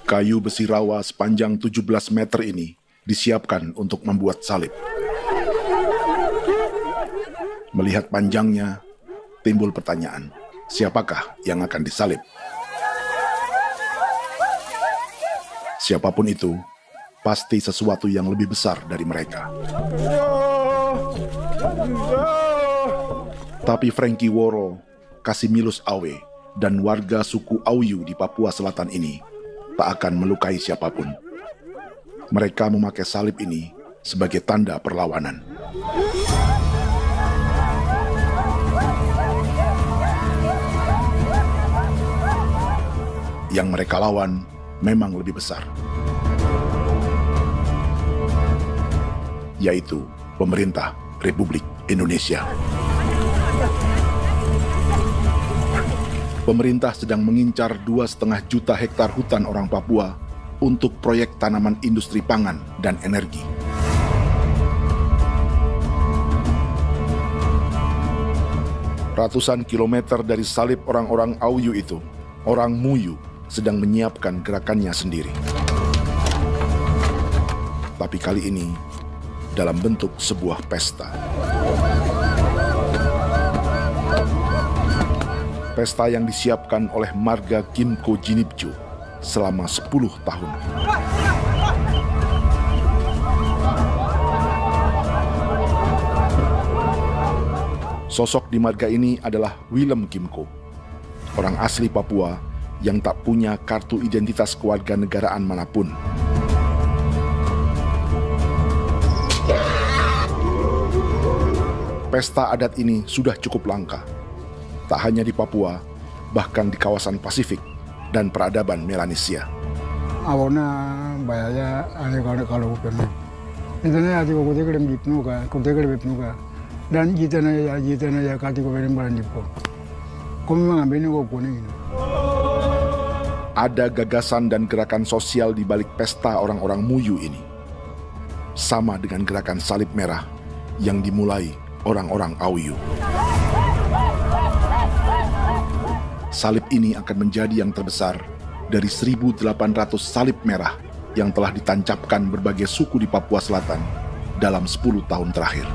Kayu besi rawa sepanjang 17 meter ini disiapkan untuk membuat salib. Melihat panjangnya, timbul pertanyaan, siapakah yang akan disalib? Siapapun itu, pasti sesuatu yang lebih besar dari mereka. Tapi Frankie Woro, Casimilus Awe, dan warga suku Auyu di Papua Selatan ini tak akan melukai siapapun. Mereka memakai salib ini sebagai tanda perlawanan. Yang mereka lawan memang lebih besar, yaitu pemerintah Republik Indonesia. Pemerintah sedang mengincar 2,5 juta hektar hutan orang Papua untuk proyek tanaman industri pangan dan energi. Ratusan kilometer dari salib orang-orang Auyu itu, orang Muyu sedang menyiapkan gerakannya sendiri. Tapi kali ini dalam bentuk sebuah pesta. Pesta yang disiapkan oleh marga Kimco Jinipju selama 10 tahun. Sosok di marga ini adalah Willem Kimco, orang asli Papua yang tak punya kartu identitas kewarganegaraan manapun. Pesta adat ini sudah cukup langka, tak hanya di Papua, bahkan di kawasan Pasifik dan peradaban Melanesia. Awalnya bayarnya aneh kalau bukan. Itu nih hati kau kuda kerem bipnuka, dan kita ya kati kau berem barandipo. Kau memang ambil kau kuning. Ada gagasan dan gerakan sosial di balik pesta orang-orang Muyu ini. Sama dengan gerakan salib merah yang dimulai orang-orang Auyu. Salib ini akan menjadi yang terbesar dari 1.800 salib merah yang telah ditancapkan berbagai suku di Papua Selatan dalam 10 tahun terakhir.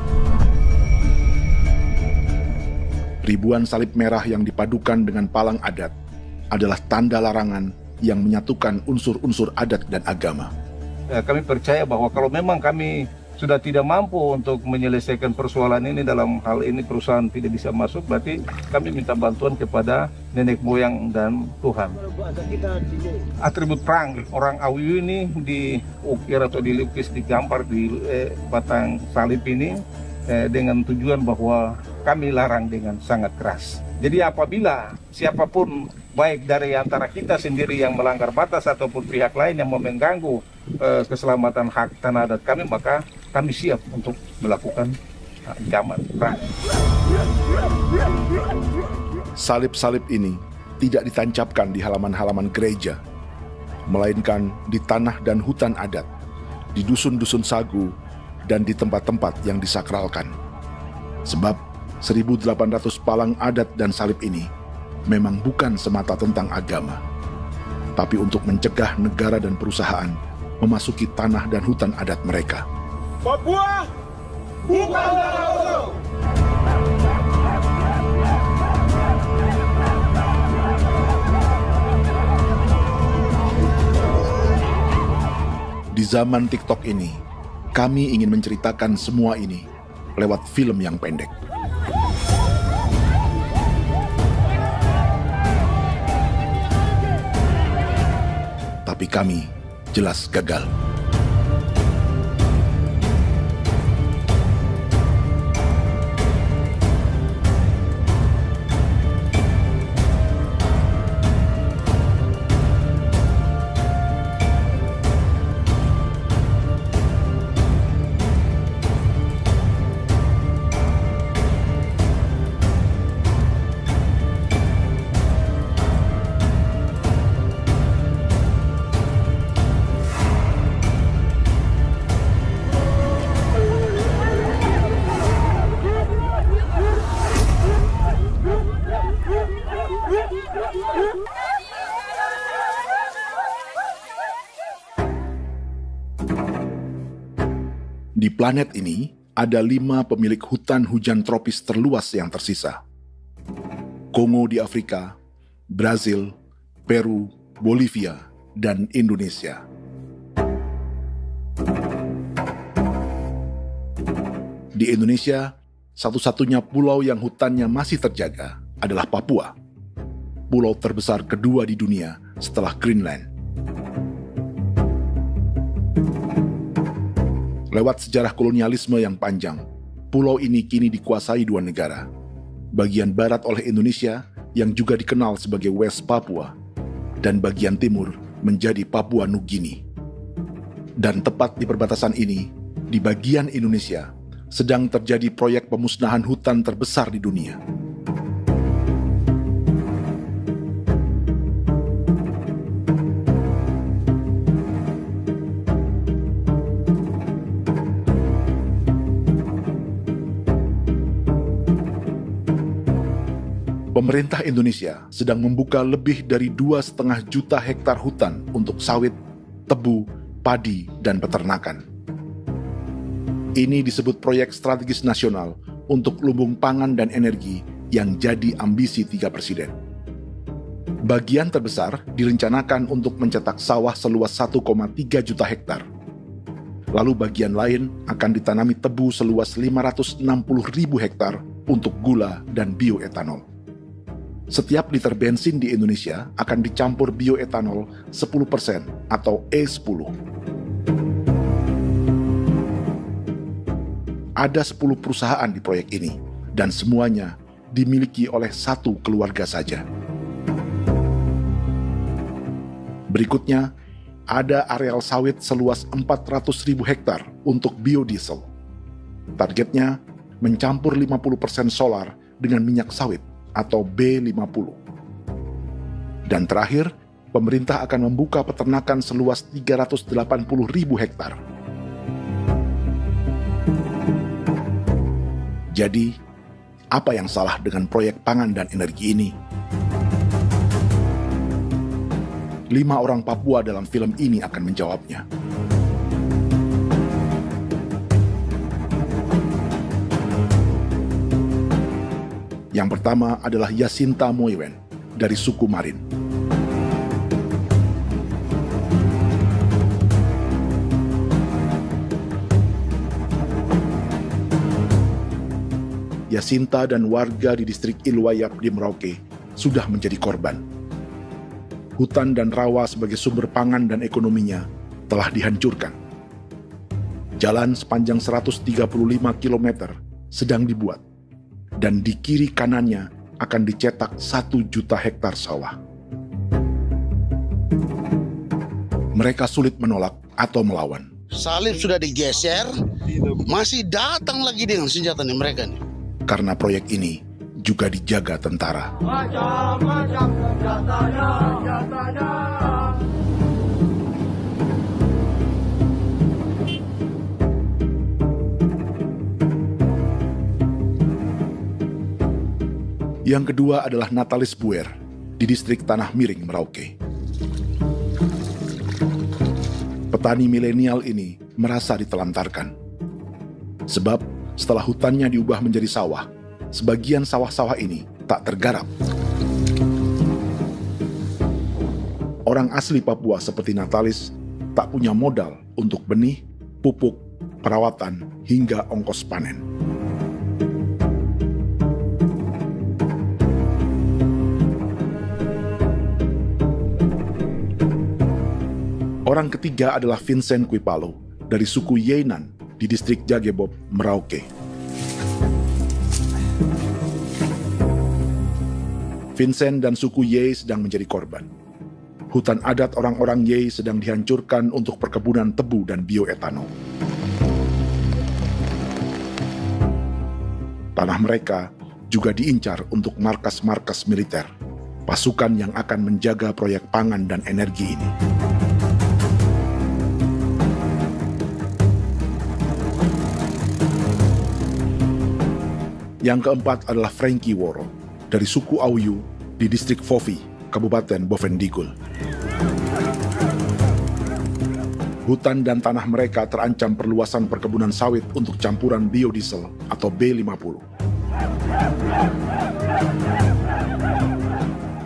Ribuan salib merah yang dipadukan dengan palang adat adalah tanda larangan yang menyatukan unsur-unsur adat dan agama. Kami percaya bahwa kalau memang kami sudah tidak mampu untuk menyelesaikan persoalan ini, dalam hal ini perusahaan tidak bisa masuk, berarti kami minta bantuan kepada nenek moyang dan Tuhan. Atribut perang orang Auyu ini diukir atau dilukis, digambar di batang salib ini dengan tujuan bahwa kami larang dengan sangat keras. Jadi apabila siapapun, baik dari antara kita sendiri yang melanggar batas ataupun pihak lain yang mau mengganggu keselamatan hak tanah adat kami, maka kami siap untuk melakukan ancaman perang. Salib-salib ini tidak ditancapkan di halaman-halaman gereja, melainkan di tanah dan hutan adat, di dusun-dusun sagu, dan di tempat-tempat yang disakralkan. Sebab 1.800 palang adat dan salib ini memang bukan semata tentang agama, tapi untuk mencegah negara dan perusahaan memasuki tanah dan hutan adat mereka. Papua bukan tanah kosong. Di zaman TikTok ini, kami ingin menceritakan semua ini lewat film yang pendek. Tapi kami jelas gagal. Di planet ini, ada 5 pemilik hutan hujan tropis terluas yang tersisa. Kongo di Afrika, Brazil, Peru, Bolivia, dan Indonesia. Di Indonesia, satu-satunya pulau yang hutannya masih terjaga adalah Papua, pulau terbesar kedua di dunia setelah Greenland. Lewat sejarah kolonialisme yang panjang, pulau ini kini dikuasai 2 negara. Bagian barat oleh Indonesia yang juga dikenal sebagai West Papua, dan bagian timur menjadi Papua Nugini. Dan tepat di perbatasan ini, di bagian Indonesia, sedang terjadi proyek pemusnahan hutan terbesar di dunia. Pemerintah Indonesia sedang membuka lebih dari 2,5 juta hektar hutan untuk sawit, tebu, padi, dan peternakan. Ini disebut proyek strategis nasional untuk lumbung pangan dan energi yang jadi ambisi 3 presiden. Bagian terbesar direncanakan untuk mencetak sawah seluas 1,3 juta hektar. Lalu bagian lain akan ditanami tebu seluas 560.000 hektar untuk gula dan bioetanol. Setiap liter bensin di Indonesia akan dicampur bioetanol 10% atau E10. Ada 10 perusahaan di proyek ini, dan semuanya dimiliki oleh 1 keluarga saja. Berikutnya, ada areal sawit seluas 400.000 hektar untuk biodiesel. Targetnya mencampur 50% solar dengan minyak sawit atau B50. Dan terakhir, pemerintah akan membuka peternakan seluas 380.000 hektar. Jadi, apa yang salah dengan proyek pangan dan energi ini? 5 orang Papua dalam film ini akan menjawabnya. Yang pertama adalah Yasinta Moiwen dari suku Marin. Yasinta dan warga di distrik Ilwayap di Merauke sudah menjadi korban. Hutan dan rawa sebagai sumber pangan dan ekonominya telah dihancurkan. Jalan sepanjang 135 km sedang dibuat, dan di kiri kanannya akan dicetak 1 juta hektar sawah. Mereka sulit menolak atau melawan. Salib sudah digeser, masih datang lagi dengan senjata mereka nih. Karena proyek ini juga dijaga tentara. Macam-macam senjatanya. Yang kedua adalah Natalis Buer di distrik Tanah Miring, Merauke. Petani milenial ini merasa ditelantarkan. Sebab setelah hutannya diubah menjadi sawah, sebagian sawah-sawah ini tak tergarap. Orang asli Papua seperti Natalis tak punya modal untuk benih, pupuk, perawatan, hingga ongkos panen. Orang ketiga adalah Vincent Kuipalo dari suku Yenan di distrik Jagebob, Merauke. Vincent dan suku Ye sedang menjadi korban. Hutan adat orang-orang Ye sedang dihancurkan untuk perkebunan tebu dan bioetanol. Tanah mereka juga diincar untuk markas-markas militer, pasukan yang akan menjaga proyek pangan dan energi ini. Yang keempat adalah Frankie Woro dari suku Auyu di distrik Fofi, Kabupaten Bovendigul. Hutan dan tanah mereka terancam perluasan perkebunan sawit untuk campuran biodiesel atau B50.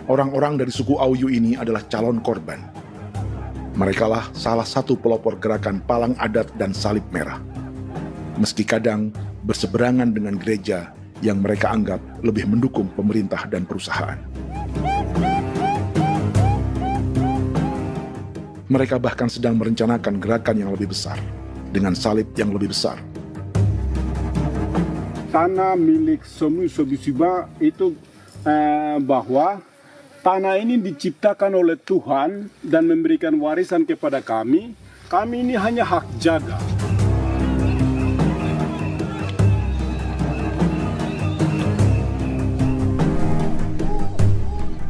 Orang-orang dari suku Auyu ini adalah calon korban. Merekalah salah satu pelopor gerakan Palang Adat dan Salib Merah. Meski kadang berseberangan dengan gereja yang mereka anggap lebih mendukung pemerintah dan perusahaan. Mereka bahkan sedang merencanakan gerakan yang lebih besar, dengan salib yang lebih besar. Tanah milik Somu Sobisiba itu bahwa tanah ini diciptakan oleh Tuhan dan memberikan warisan kepada kami. Kami ini hanya hak jaga.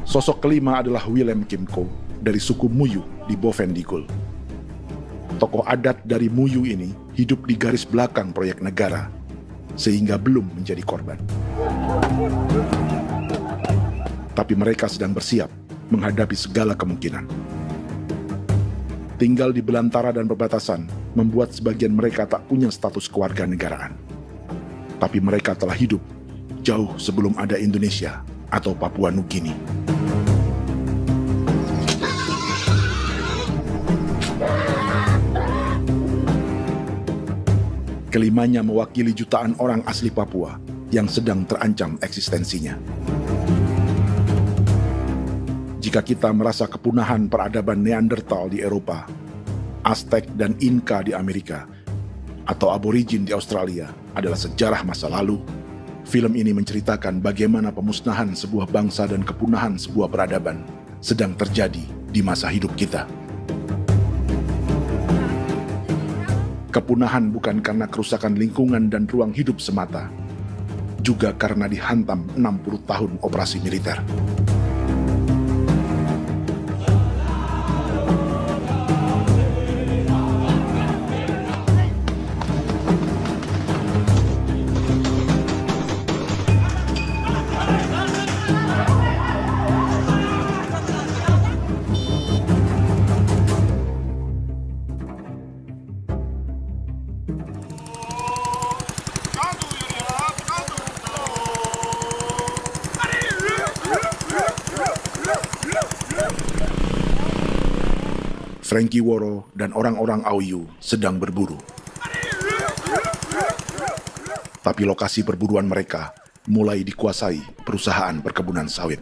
Sosok kelima adalah Willem Kimco dari suku Muyu di Bovendigul. Tokoh adat dari Muyu ini hidup di garis belakang proyek negara, sehingga belum menjadi korban. Tapi mereka sedang bersiap menghadapi segala kemungkinan. Tinggal di belantara dan perbatasan membuat sebagian mereka tak punya status kewarganegaraan. Tapi mereka telah hidup jauh sebelum ada Indonesia atau Papua Nugini. Kelimanya mewakili jutaan orang asli Papua yang sedang terancam eksistensinya. Jika kita merasa kepunahan peradaban Neanderthal di Eropa, Aztec dan Inca di Amerika, atau aborigin di Australia adalah sejarah masa lalu, film ini menceritakan bagaimana pemusnahan sebuah bangsa dan kepunahan sebuah peradaban sedang terjadi di masa hidup kita. Kepunahan bukan karena kerusakan lingkungan dan ruang hidup semata, juga karena dihantam 60 tahun operasi militer. Frankie Woro dan orang-orang Auyu sedang berburu. Tapi lokasi perburuan mereka mulai dikuasai perusahaan perkebunan sawit.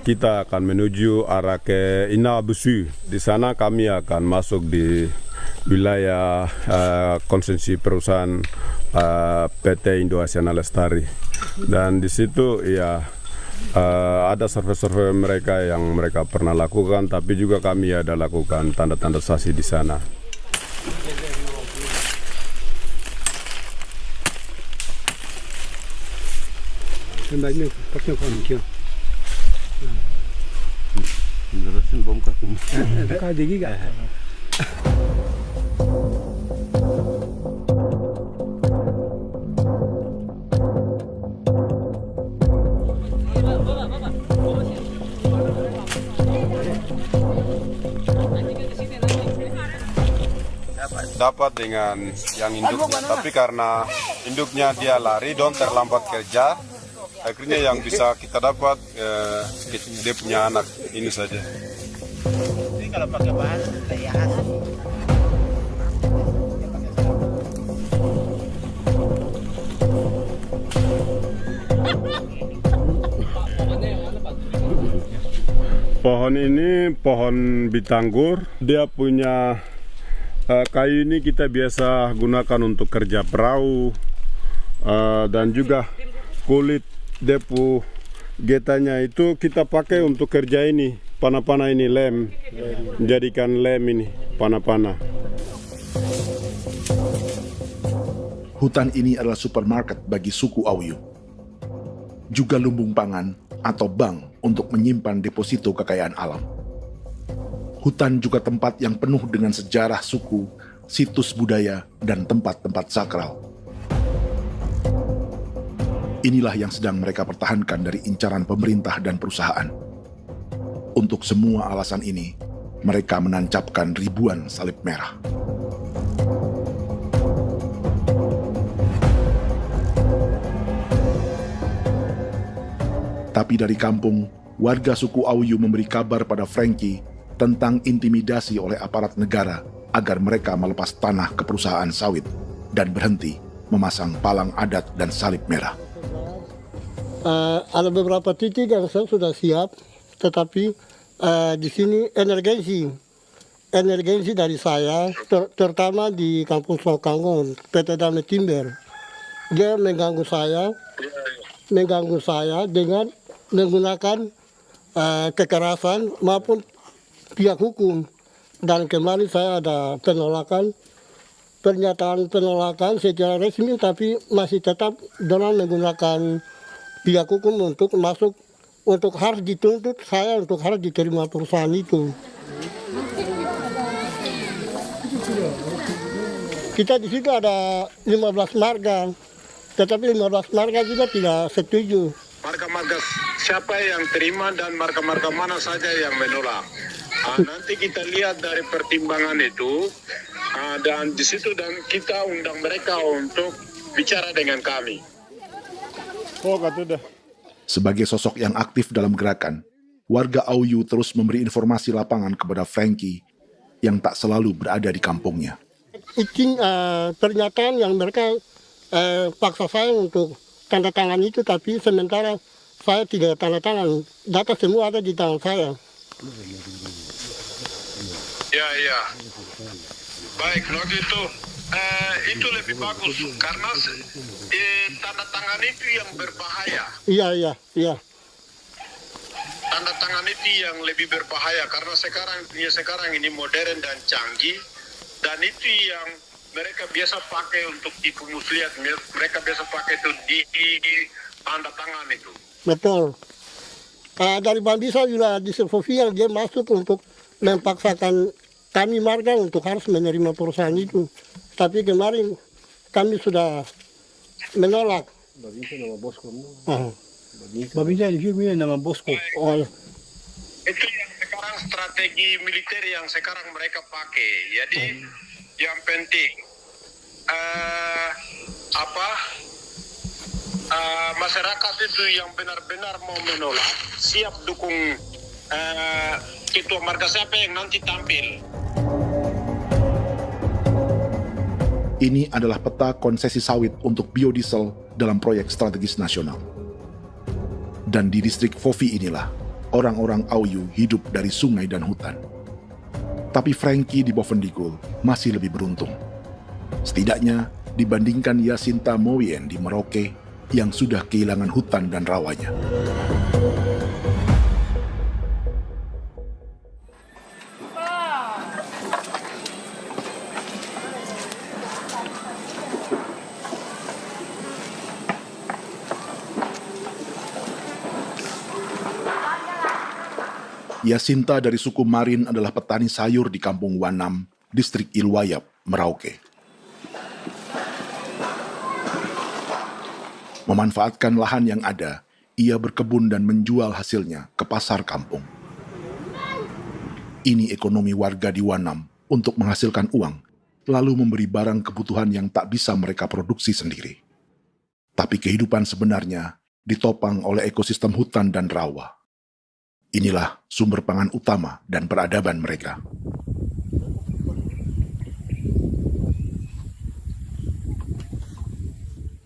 Kita akan menuju arah ke Inabusu. Di sana kami akan masuk di wilayah konsesi perusahaan PT Indo Asiana Lestari, dan di situ ya ada survei-survei mereka yang mereka pernah lakukan, tapi juga kami ada lakukan tanda-tanda saksi di sana. Dapat dengan yang induknya, tapi karena induknya dia lari dan terlambat kerja, akhirnya yang bisa kita dapat dia punya anak ini saja. Jadi kalau pakai bahan layahan. Pohon ini pohon bitanggur, dia punya kayu ini kita biasa gunakan untuk kerja perahu, dan juga kulit depu getanya itu kita pakai untuk kerja ini, panah-panah ini lem, jadikan lem ini, panah-panah. Hutan ini adalah supermarket bagi suku Auyu. Juga lumbung pangan atau bank untuk menyimpan deposito kekayaan alam. Hutan juga tempat yang penuh dengan sejarah suku, situs budaya, dan tempat-tempat sakral. Inilah yang sedang mereka pertahankan dari incaran pemerintah dan perusahaan. Untuk semua alasan ini, mereka menancapkan ribuan salib merah. Tapi dari kampung, warga suku Auyu memberi kabar pada Frankie tentang intimidasi oleh aparat negara agar mereka melepas tanah ke perusahaan sawit dan berhenti memasang palang adat dan salib merah. Ada beberapa titik yang saya sudah siap, tetapi di sini emergensi dari saya, terutama di Kampung Sokangon, PT Damai Timber. Dia mengganggu saya dengan menggunakan kekerasan maupun pihak hukum. Dan kemarin saya ada pernyataan penolakan secara resmi, tapi masih tetap dengan menggunakan pihak hukum untuk masuk, untuk harus dituntut saya untuk harus diterima perusahaan itu. Kita di situ ada 15 marga, tetapi 15 marga juga tidak setuju. Marga-marga siapa yang terima dan marga-marga mana saja yang menolak. Nanti kita lihat dari pertimbangan itu, dan di situ dan kita undang mereka untuk bicara dengan kami. Sebagai sosok yang aktif dalam gerakan, warga Auyu terus memberi informasi lapangan kepada Frankie yang tak selalu berada di kampungnya. Izin pernyataan yang mereka paksa saya untuk tanda tangan itu, tapi sementara saya tidak tanda tangan. Data semua ada di tangan saya. Ya. Baik, kalau gitu itu lebih bagus karena tanda tangan itu yang berbahaya. Iya. Tanda tangan itu yang lebih berbahaya karena sekarang ini modern dan canggih, dan itu yang mereka biasa pakai untuk tipu muslihat. Mereka biasa pakai itu di tanda tangan itu. Betul. Dari Bambisa juga di Sofia dia masuk untuk memaksakan kami marga untuk harus menerima perusahaan itu. Tapi kemarin kami sudah menolak. Babinsa nama bos kamu. Babinsa di sini nama bosku. Oh. Itu yang sekarang strategi militer yang sekarang mereka pakai. Jadi yang penting masyarakat itu yang benar-benar mau menolak siap dukung ketua marga siapa yang nanti tampil. Ini adalah peta konsesi sawit untuk biodiesel dalam proyek strategis nasional. Dan di distrik Fofi inilah, orang-orang Auyu hidup dari sungai dan hutan. Tapi Frankie di Bovendigul masih lebih beruntung. Setidaknya dibandingkan Yasinta Moyen di Merauke yang sudah kehilangan hutan dan rawanya. Yasinta dari suku Marin adalah petani sayur di Kampung Wanam, distrik Ilwayap, Merauke. Memanfaatkan lahan yang ada, ia berkebun dan menjual hasilnya ke pasar kampung. Ini ekonomi warga di Wanam untuk menghasilkan uang, lalu memberi barang kebutuhan yang tak bisa mereka produksi sendiri. Tapi kehidupan sebenarnya ditopang oleh ekosistem hutan dan rawa. Inilah sumber pangan utama dan peradaban mereka.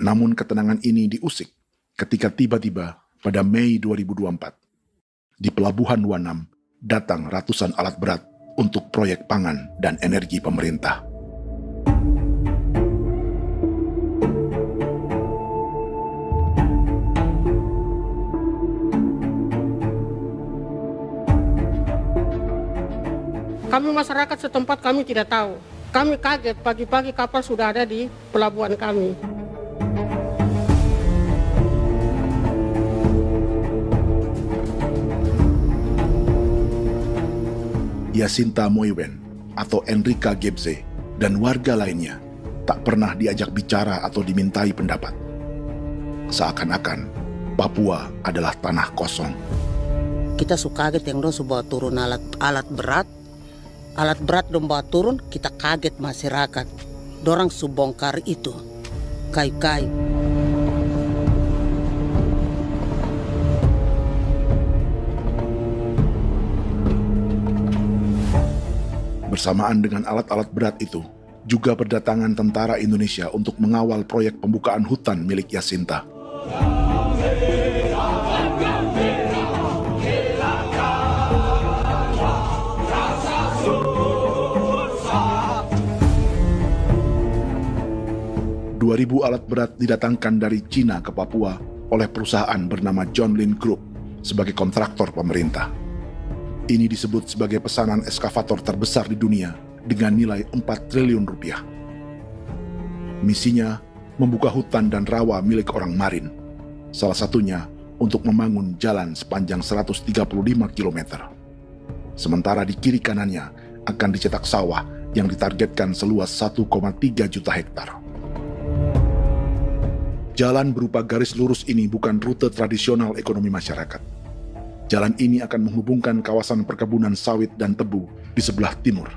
Namun ketenangan ini diusik ketika tiba-tiba pada Mei 2024, di Pelabuhan Wanam datang ratusan alat berat untuk proyek pangan dan energi pemerintah. Kami masyarakat setempat kami tidak tahu. Kami kaget pagi-pagi kapal sudah ada di pelabuhan kami. Yasinta Moywen atau Enrika Gebze dan warga lainnya tak pernah diajak bicara atau dimintai pendapat. Seakan-akan Papua adalah tanah kosong. Kita suka kaget yang dong bawa turun alat berat dong bawa turun, kita kaget masyarakat. Dorang subongkar itu kayu-kayu. Bersamaan dengan alat-alat berat itu, juga berdatangan tentara Indonesia untuk mengawal proyek pembukaan hutan milik Jacinta. Ribu alat berat didatangkan dari Cina ke Papua oleh perusahaan bernama John Lin Group sebagai kontraktor pemerintah. Ini disebut sebagai pesanan eskavator terbesar di dunia dengan nilai 4 triliun rupiah. Misinya membuka hutan dan rawa milik orang Marin, salah satunya untuk membangun jalan sepanjang 135 km. Sementara di kiri kanannya akan dicetak sawah yang ditargetkan seluas 1,3 juta hektar. Jalan berupa garis lurus ini bukan rute tradisional ekonomi masyarakat. Jalan ini akan menghubungkan kawasan perkebunan sawit dan tebu di sebelah timur,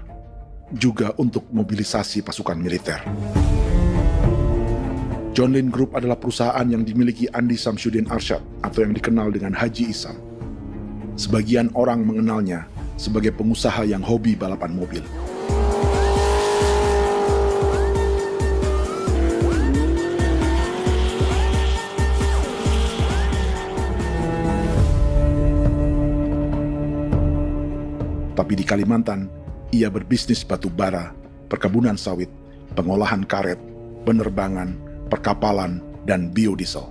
juga untuk mobilisasi pasukan militer. John Lin Group adalah perusahaan yang dimiliki Andi Samsudin Arsyad atau yang dikenal dengan Haji Isam. Sebagian orang mengenalnya sebagai pengusaha yang hobi balapan mobil. Tapi di Kalimantan, ia berbisnis batu bara, perkebunan sawit, pengolahan karet, penerbangan, perkapalan, dan biodiesel.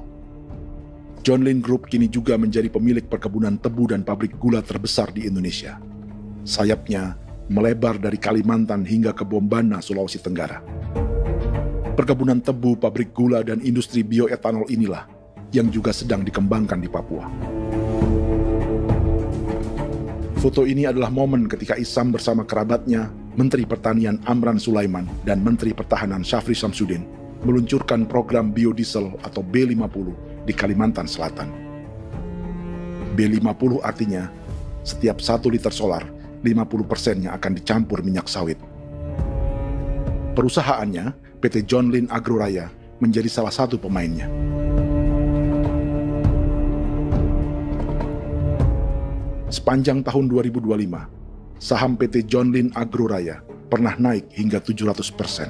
John Lin Group kini juga menjadi pemilik perkebunan tebu dan pabrik gula terbesar di Indonesia. Sayapnya melebar dari Kalimantan hingga ke Bombana, Sulawesi Tenggara. Perkebunan tebu, pabrik gula, dan industri bioetanol inilah yang juga sedang dikembangkan di Papua. Foto ini adalah momen ketika Isam bersama kerabatnya, Menteri Pertanian Amran Sulaiman dan Menteri Pertahanan Syafri Samsudin, meluncurkan program biodiesel atau B50 di Kalimantan Selatan. B50 artinya, setiap 1 liter solar, 50%-nya akan dicampur minyak sawit. Perusahaannya, PT John Lin Agroraya, menjadi salah satu pemainnya. Sepanjang tahun 2025, saham PT John Lin Agroraya pernah naik hingga 700%.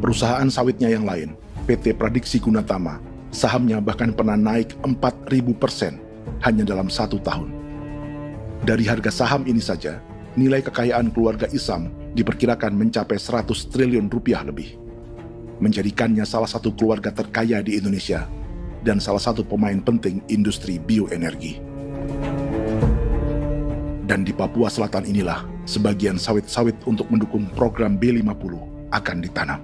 Perusahaan sawitnya yang lain, PT Pradiksi Gunatama, sahamnya bahkan pernah naik 4.000% hanya dalam 1 tahun. Dari harga saham ini saja, nilai kekayaan keluarga Isam diperkirakan mencapai 100 triliun rupiah lebih, menjadikannya salah satu keluarga terkaya di Indonesia dan salah satu pemain penting industri bioenergi. Dan di Papua Selatan inilah sebagian sawit-sawit untuk mendukung program B50 akan ditanam.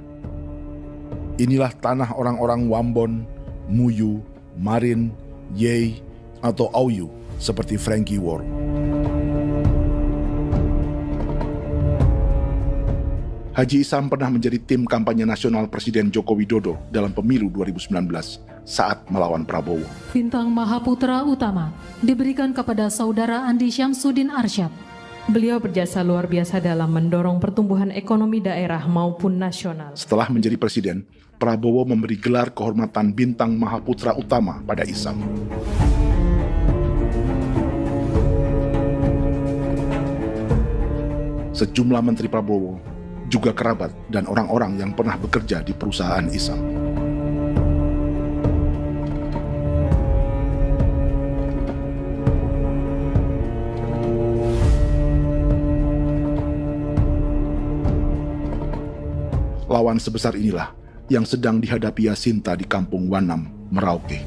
Inilah tanah orang-orang Wambon, Muyu, Marin, Yei, atau Auyu seperti Frankie Ward. Haji Isam pernah menjadi tim kampanye nasional Presiden Joko Widodo dalam pemilu 2019 saat melawan Prabowo. Bintang Mahaputra Utama diberikan kepada Saudara Andi Syamsuddin Arsyad. Beliau berjasa luar biasa dalam mendorong pertumbuhan ekonomi daerah maupun nasional. Setelah menjadi presiden, Prabowo memberi gelar kehormatan Bintang Mahaputra Utama pada Isam. Sejumlah menteri Prabowo, juga kerabat dan orang-orang yang pernah bekerja di perusahaan Isam. Lawan sebesar inilah yang sedang dihadapi Jacinta di kampung Wanam, Merauke.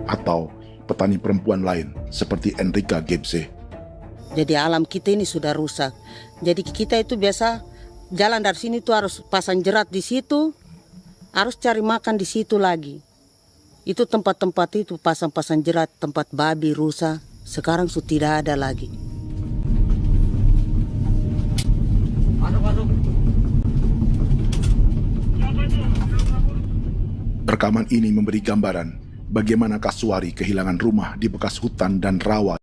Atau petani perempuan lain seperti Enrika Gebse. Jadi alam kita ini sudah rusak. Jadi kita itu biasa jalan dari sini tuh harus pasang jerat di situ, harus cari makan di situ lagi. Itu tempat-tempat itu pasang-pasang jerat, tempat babi, rusa, sekarang sudah tidak ada lagi. Rekaman ini memberi gambaran bagaimana Kasuari kehilangan rumah di bekas hutan dan rawa.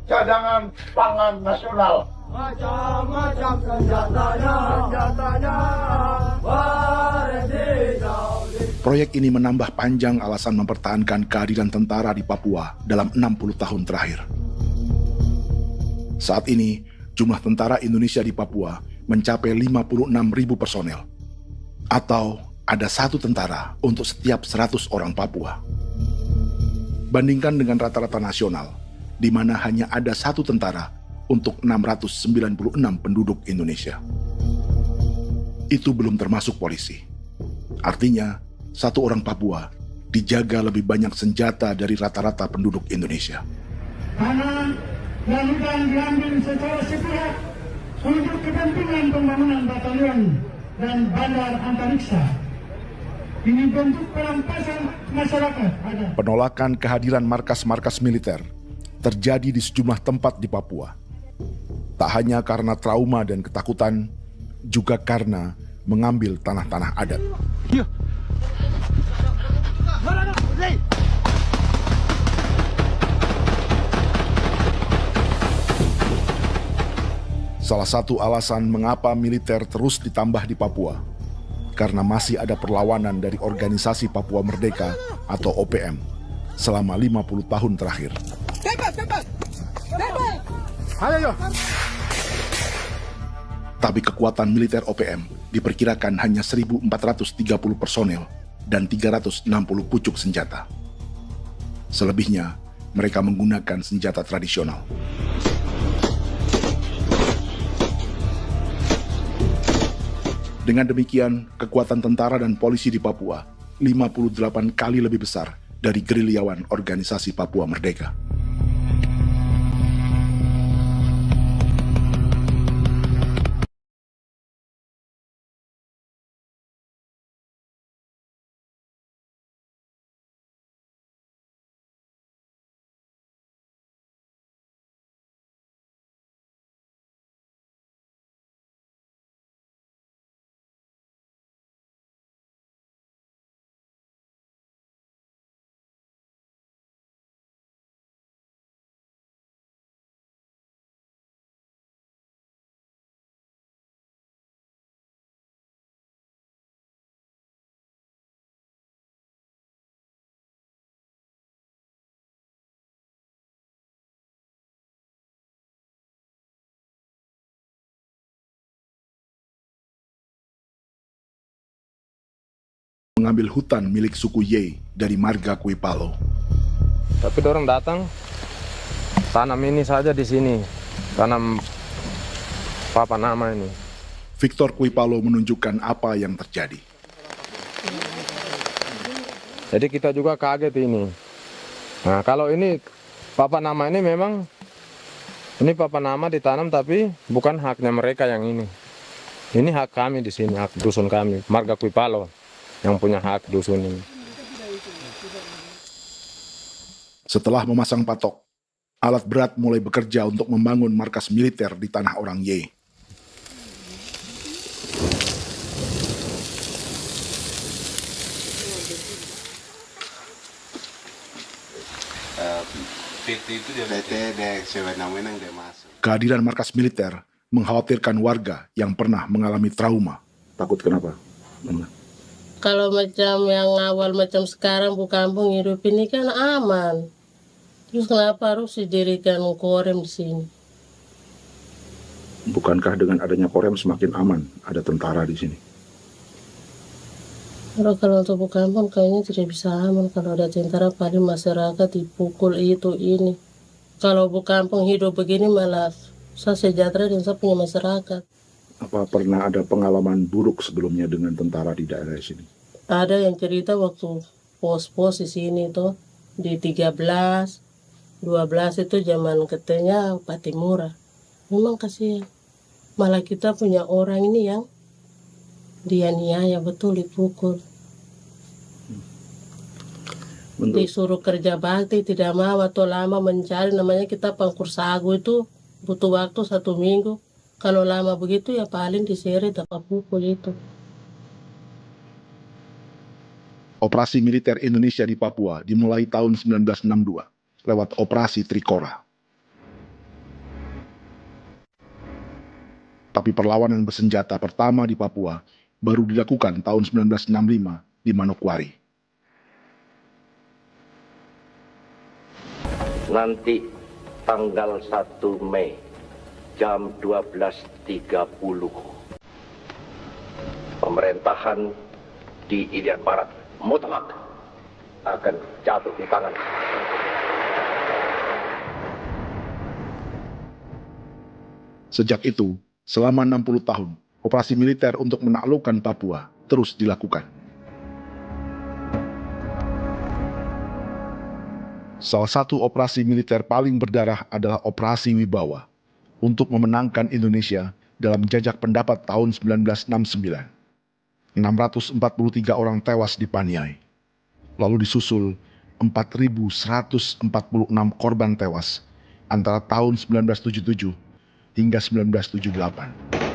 Cadangan pangan nasional. Macam-macam senjatanya, Proyek ini menambah panjang alasan mempertahankan kehadiran tentara di Papua dalam 60 tahun terakhir. Saat ini, jumlah tentara Indonesia di Papua mencapai 56.000 personel. Atau ada 1 tentara untuk setiap 100 orang Papua. Bandingkan dengan rata-rata nasional, di mana hanya ada 1 tentara untuk 696 penduduk Indonesia. Itu belum termasuk polisi. Artinya, 1 orang Papua dijaga lebih banyak senjata dari rata-rata penduduk Indonesia. Tanah dan hutan diambil secara sepihak untuk kepentingan pembangunan batalion dan bandar antariksa. Ini bentuk perampasan masyarakat. Penolakan kehadiran markas-markas militer terjadi di sejumlah tempat di Papua. Tak hanya karena trauma dan ketakutan, juga karena mengambil tanah-tanah adat. Salah satu alasan mengapa militer terus ditambah di Papua, karena masih ada perlawanan dari Organisasi Papua Merdeka atau OPM selama 50 tahun terakhir. Tapi kekuatan militer OPM diperkirakan hanya 1.430 personel dan 360 pucuk senjata. Selebihnya, mereka menggunakan senjata tradisional. Dengan demikian, kekuatan tentara dan polisi di Papua 58 kali lebih besar dari gerilyawan Organisasi Papua Merdeka. Mengambil hutan milik suku Ye dari marga Kuipalo. Tapi orang datang tanam ini saja di sini, tanam papa nama ini. Victor Kuipalo menunjukkan apa yang terjadi. Jadi kita juga kaget ini. Nah, kalau ini papa nama ini memang ini papa nama ditanam tapi bukan haknya mereka yang ini. Ini hak kami di sini, hak dusun kami, marga Kuipalo yang punya hak dusun ini. Setelah memasang patok, alat berat mulai bekerja untuk membangun markas militer di tanah orang Ye. Kehadiran markas militer mengkhawatirkan warga yang pernah mengalami trauma. Takut kenapa? Kalau macam yang awal macam sekarang bu kampung hidup ini kan aman. Terus kenapa harus didirikan korem di sini? Bukankah dengan adanya Korem semakin aman ada tentara di sini? Kalau untuk kampung kayaknya tidak bisa aman kalau ada tentara, paling masyarakat dipukul itu ini. Kalau kampung hidup begini malah saya sejahtera dan saya punya masyarakat. Apa pernah ada pengalaman buruk sebelumnya dengan tentara di daerah sini? Ada yang cerita waktu pos-pos di sini tuh di 13, 12 itu zaman katanya Patimura. Memang kasihan. Malah kita punya orang ini yang dianiaya betul, dipukul. Disuruh kerja bakti tidak mau atau lama mencari, namanya kita pangkur sagu itu butuh waktu 1 minggu. Kalau lama begitu ya paling diseret dapat pukul itu. Operasi militer Indonesia di Papua dimulai tahun 1962 lewat Operasi Trikora. Tapi perlawanan bersenjata pertama di Papua baru dilakukan tahun 1965 di Manokwari. Nanti tanggal 1 Mei jam 12.30 pemerintahan di Irian Barat mutlak akan jatuh di tangan. Sejak itu, selama 60 tahun, operasi militer untuk menaklukkan Papua terus dilakukan. Salah satu operasi militer paling berdarah adalah Operasi Wibawa untuk memenangkan Indonesia dalam jajak pendapat tahun 1969. 643 orang tewas di Paniai. Lalu disusul 4.146 korban tewas antara tahun 1977 hingga 1978.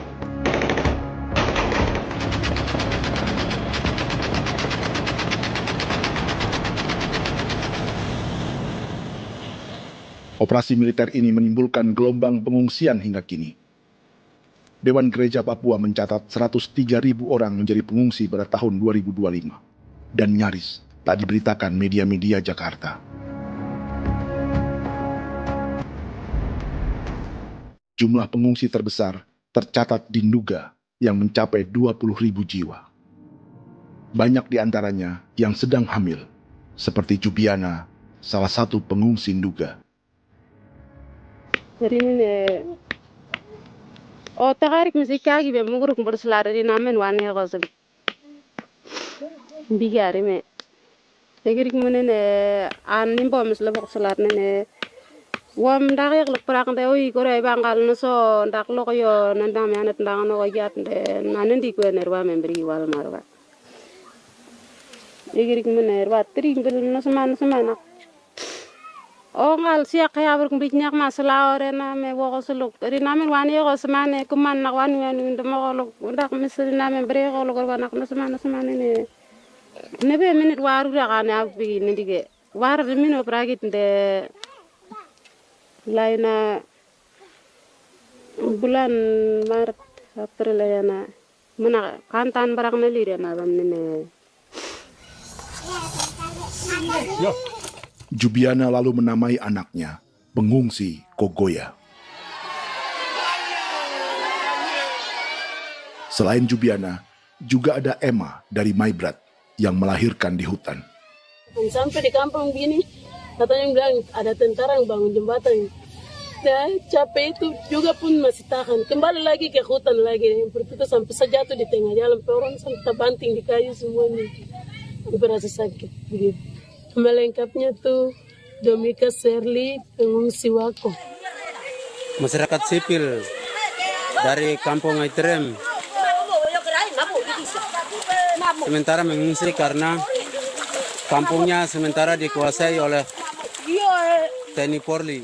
Operasi militer ini menimbulkan gelombang pengungsian hingga kini. Dewan Gereja Papua mencatat 103.000 orang menjadi pengungsi pada tahun 2025 dan nyaris tak diberitakan media-media Jakarta. Jumlah pengungsi terbesar tercatat di Nduga yang mencapai 20.000 jiwa. Banyak di antaranya yang sedang hamil, seperti Jubiana, salah satu pengungsi Nduga. Jadi ini tagarik musika gibi muguruk berselari di namen wani gosem bigari me tegirik munene an nimbo misle berselari ne wam dagik lek prak de oy kore bangal no so ndak lok yo nandam yanet ndang no yat de nanen di ko nerwa membri wal marwa tegirik munene wa tri ngel no semana ngal siya kaya berkumpit nyak masalah orena me wokosuluk rina men wani ko semane kuman nak wani ndemo ko ndak misrina men bre ko ko wanak no semane ne be minute waru ra kana abi ni dige war de mino pragit de laina bulan Maret April yana mana kantan barang neli rena bamne Yo. Jubiana lalu menamai anaknya pengungsi Kogoya. Selain Jubiana, juga ada Emma dari Maibrat yang melahirkan di hutan. Sampai di kampung gini, katanya bilang ada tentara yang bangun jembatan. Dan capek itu juga pun masih tahan. Kembali lagi ke hutan lagi. Itu sampai sejatuh di tengah jalan. Orang sampai terbanting di kayu semuanya. Berasa sakit begitu. Melengkapnya tuh Domika Serli, pengungsi Wako. Masyarakat sipil dari kampung Aitrem sementara mengungsi karena kampungnya sementara dikuasai oleh TNI Polri.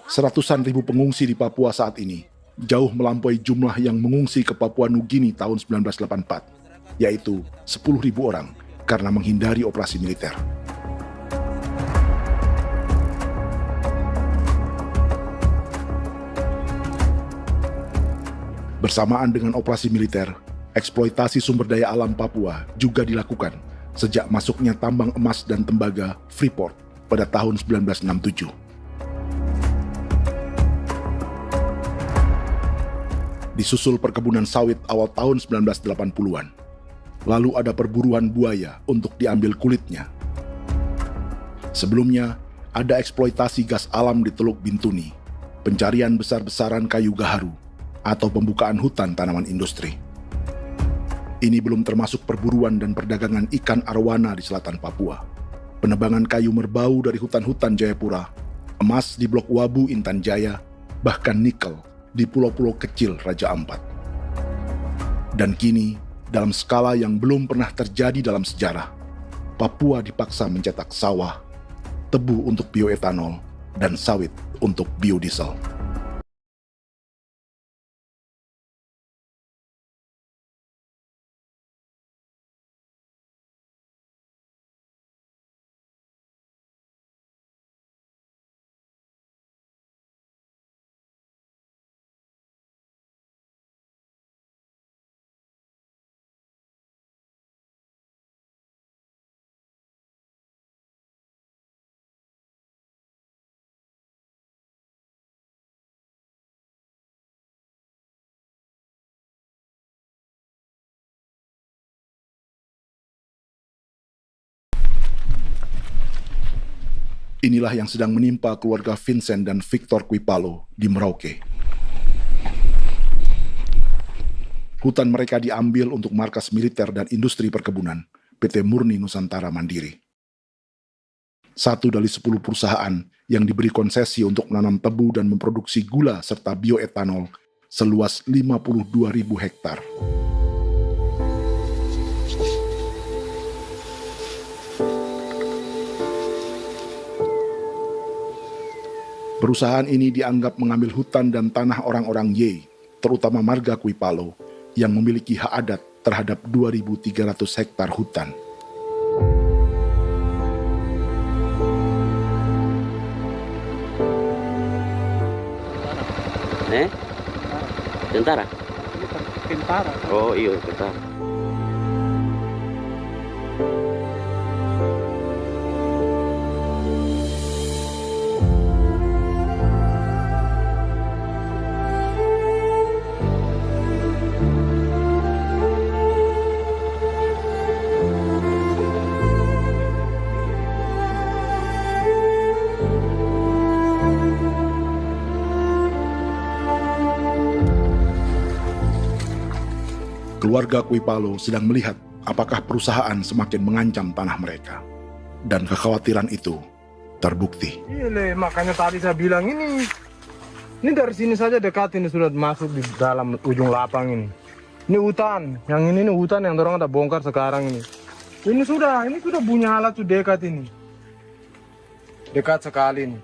Seratusan ribu pengungsi di Papua saat ini jauh melampaui jumlah yang mengungsi ke Papua Nugini tahun 1984, yaitu 10.000 orang karena menghindari operasi militer. Bersamaan dengan operasi militer, eksploitasi sumber daya alam Papua juga dilakukan sejak masuknya tambang emas dan tembaga Freeport pada tahun 1967. Disusul perkebunan sawit awal tahun 1980-an. Lalu ada perburuan buaya untuk diambil kulitnya. Sebelumnya, ada eksploitasi gas alam di Teluk Bintuni, pencarian besar-besaran kayu gaharu, atau pembukaan hutan tanaman industri. Ini belum termasuk perburuan dan perdagangan ikan arwana di selatan Papua, penebangan kayu merbau dari hutan-hutan Jayapura, emas di Blok Wabu Intan Jaya, bahkan nikel di pulau-pulau kecil Raja Ampat. Dan kini, dalam skala yang belum pernah terjadi dalam sejarah, Papua dipaksa mencetak sawah, tebu untuk bioetanol, dan sawit untuk biodiesel. Inilah yang sedang menimpa keluarga Vincent dan Victor Kuipalo di Merauke. Hutan mereka diambil untuk markas militer dan industri perkebunan, PT Murni Nusantara Mandiri. 1 dari 10 perusahaan yang diberi konsesi untuk menanam tebu dan memproduksi gula serta bioetanol seluas 52.000 hektar. Perusahaan ini dianggap mengambil hutan dan tanah orang-orang Ye, terutama marga Kuipalo, yang memiliki hak adat terhadap 2.300 hektar hutan. Tentara? Tentara. Oh iya, tentara. Keluarga Kuipalo sedang melihat apakah perusahaan semakin mengancam tanah mereka. Dan kekhawatiran itu terbukti. Iya, makanya tadi saya bilang ini dari sini saja dekat ini sudah masuk di dalam ujung lapang ini. Ini hutan, yang ini hutan yang dorong ada bongkar sekarang ini. Ini sudah punya alat sudah dekat ini. Dekat sekali ini.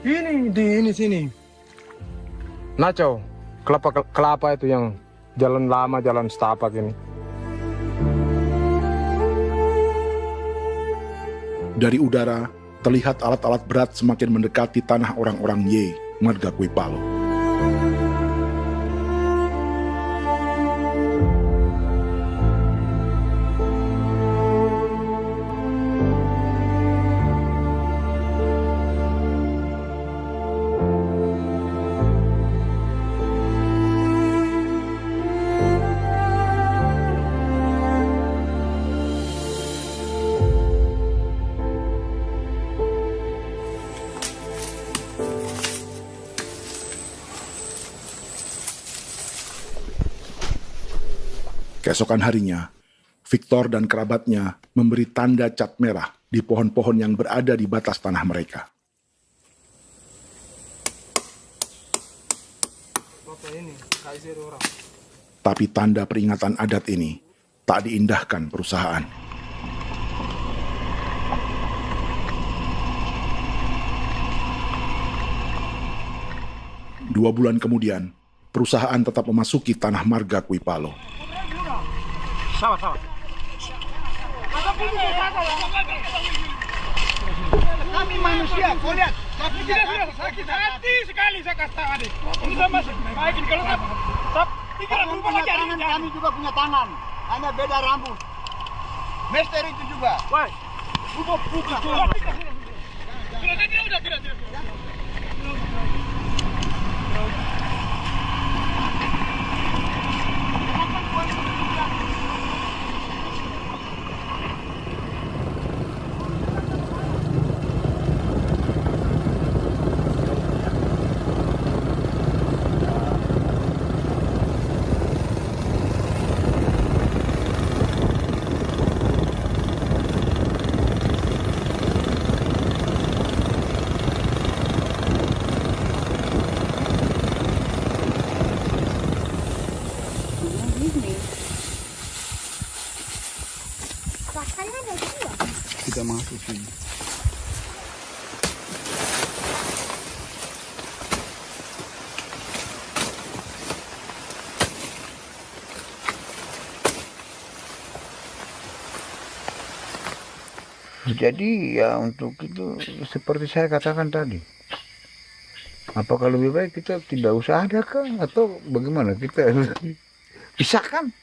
Ini di sini. Nacau, kelapa itu yang jalan lama, jalan setapak ini. Dari udara, terlihat alat-alat berat semakin mendekati tanah orang-orang Ye, marga Kuipalo. Keesokan harinya, Victor dan kerabatnya memberi tanda cat merah di pohon-pohon yang berada di batas tanah mereka. Tapi tanda peringatan adat ini tak diindahkan perusahaan. Dua bulan kemudian, perusahaan tetap memasuki tanah marga Kuipalo. Sama. Kami manusia, kau lihat. Tapi kita sudah sakit hati sekali saya kata adik. Sudah masuk. Baik, kalau pikiran berubah lagi. Kami juga punya tangan, hanya beda rambut. Mister itu juga. Wah, buka. Tidak. Jadi ya untuk itu seperti saya katakan tadi, apakah lebih baik kita tidak usah ada kah atau bagaimana, kita pisahkan,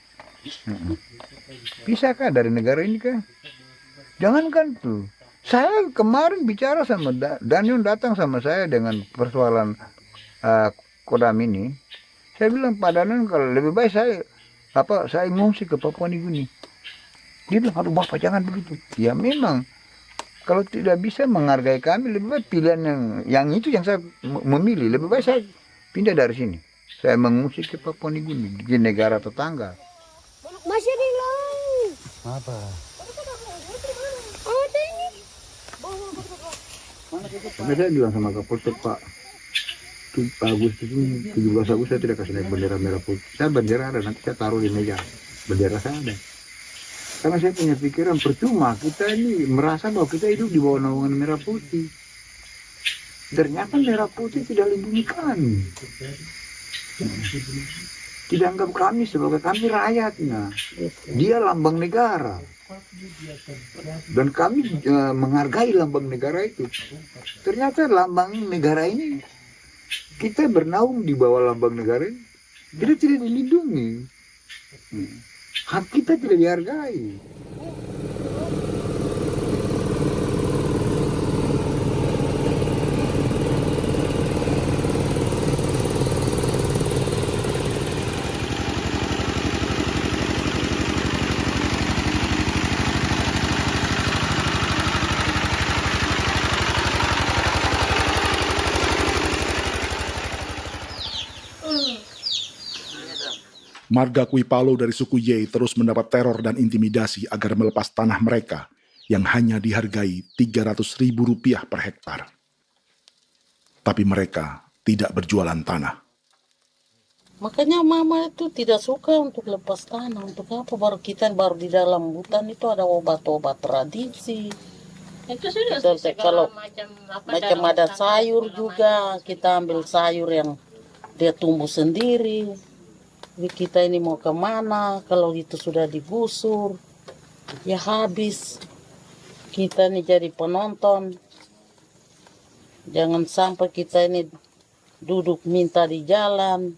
pisahkah dari negara ini kah? Jangankan tuh, saya kemarin bicara sama Daniel, datang sama saya dengan persoalan Kodam ini, saya bilang Pak Daniel kalau lebih baik saya ngungsi ke Papua Nugini. Dia bilang, aduh Bapak jangan begitu. Ya memang, kalau tidak bisa menghargai kami, lebih baik pilihan yang itu yang saya memilih. Lebih baik saya pindah dari sini. Saya mengungsi ke Papua Nugini, di negara tetangga. Masih di laut. Apa? Ada ini. Karena saya bilang sama Kapolsek Pak, Agustus ini, 17 Agustus saya tidak kasih naik bendera merah putih. Saya bendera ada, nanti saya taruh di meja. Bendera saya ada. Karena saya punya pikiran percuma kita ini merasa bahwa kita hidup di bawah naungan merah putih. Ternyata merah putih tidak lindungi kami. Tidak anggap kami sebagai kami rakyatnya. Dia lambang negara. Dan kami menghargai lambang negara itu. Ternyata lambang negara ini, kita bernaung di bawah lambang negara ini, kita tidak dilindungi. Hak kita tidak dihargai. Marga Kuipalo dari suku Ye terus mendapat teror dan intimidasi agar melepas tanah mereka yang hanya dihargai Rp300.000 per hektar. Tapi mereka tidak berjualan tanah. Makanya mama itu tidak suka untuk lepas tanah. Untuk apa? Baru di dalam hutan itu ada obat-obat tradisi. Itu sudah Kalau macam ada sayur juga, kita ambil sayur yang dia tumbuh sendiri. Jadi kita ini mau kemana, kalau itu sudah digusur, ya habis. Kita ini jadi penonton. Jangan sampai kita ini duduk minta di jalan.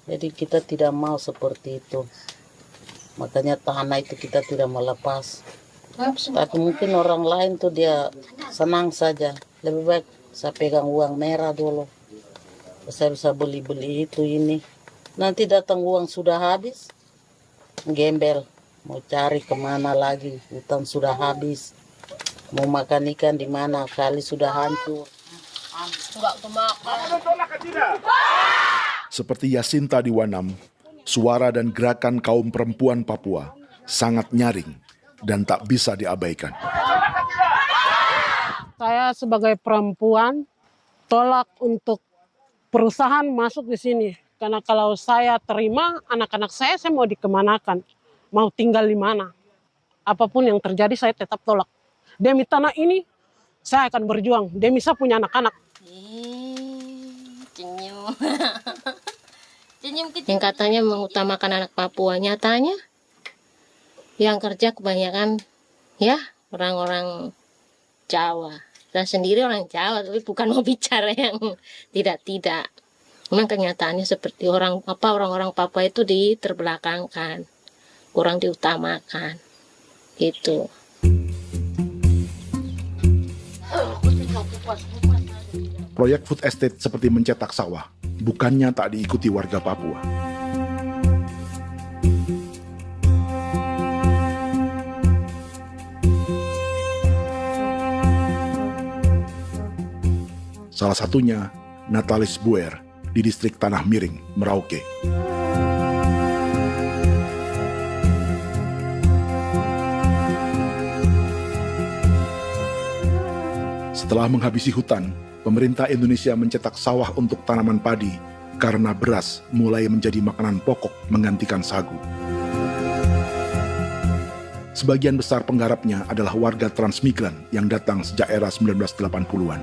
Jadi kita tidak mau seperti itu. Makanya tanah itu kita tidak melepas. Tapi mungkin orang lain tuh dia senang saja. Lebih baik saya pegang uang merah dulu. Saya bisa beli-beli itu ini. Nanti datang uang sudah habis, gembel. Mau cari kemana lagi, hutan sudah habis. Mau makan ikan di mana, kali sudah hancur. Enggak kemakan. Seperti Yasinta di Wanam, suara dan gerakan kaum perempuan Papua sangat nyaring dan tak bisa diabaikan. Saya sebagai perempuan tolak untuk perusahaan masuk di sini. Karena kalau saya terima anak-anak saya mau dikemanakan, mau tinggal di mana. Apapun yang terjadi saya tetap tolak. Demi tanah ini saya akan berjuang, demi saya punya anak-anak. Yang katanya mengutamakan anak Papua, nyatanya yang kerja kebanyakan ya orang-orang Jawa. Dan sendiri orang Jawa, tapi bukan mau bicara yang tidak-tidak. Memang kenyataannya seperti orang-orang Papua itu diterbelakangkan, kurang diutamakan, gitu. Proyek food estate seperti mencetak sawah, bukannya tak diikuti warga Papua. Salah satunya Natalis Buer di distrik Tanah Miring, Merauke. Setelah menghabisi hutan, pemerintah Indonesia mencetak sawah untuk tanaman padi karena beras mulai menjadi makanan pokok menggantikan sagu. Sebagian besar penggarapnya adalah warga transmigran yang datang sejak era 1980-an.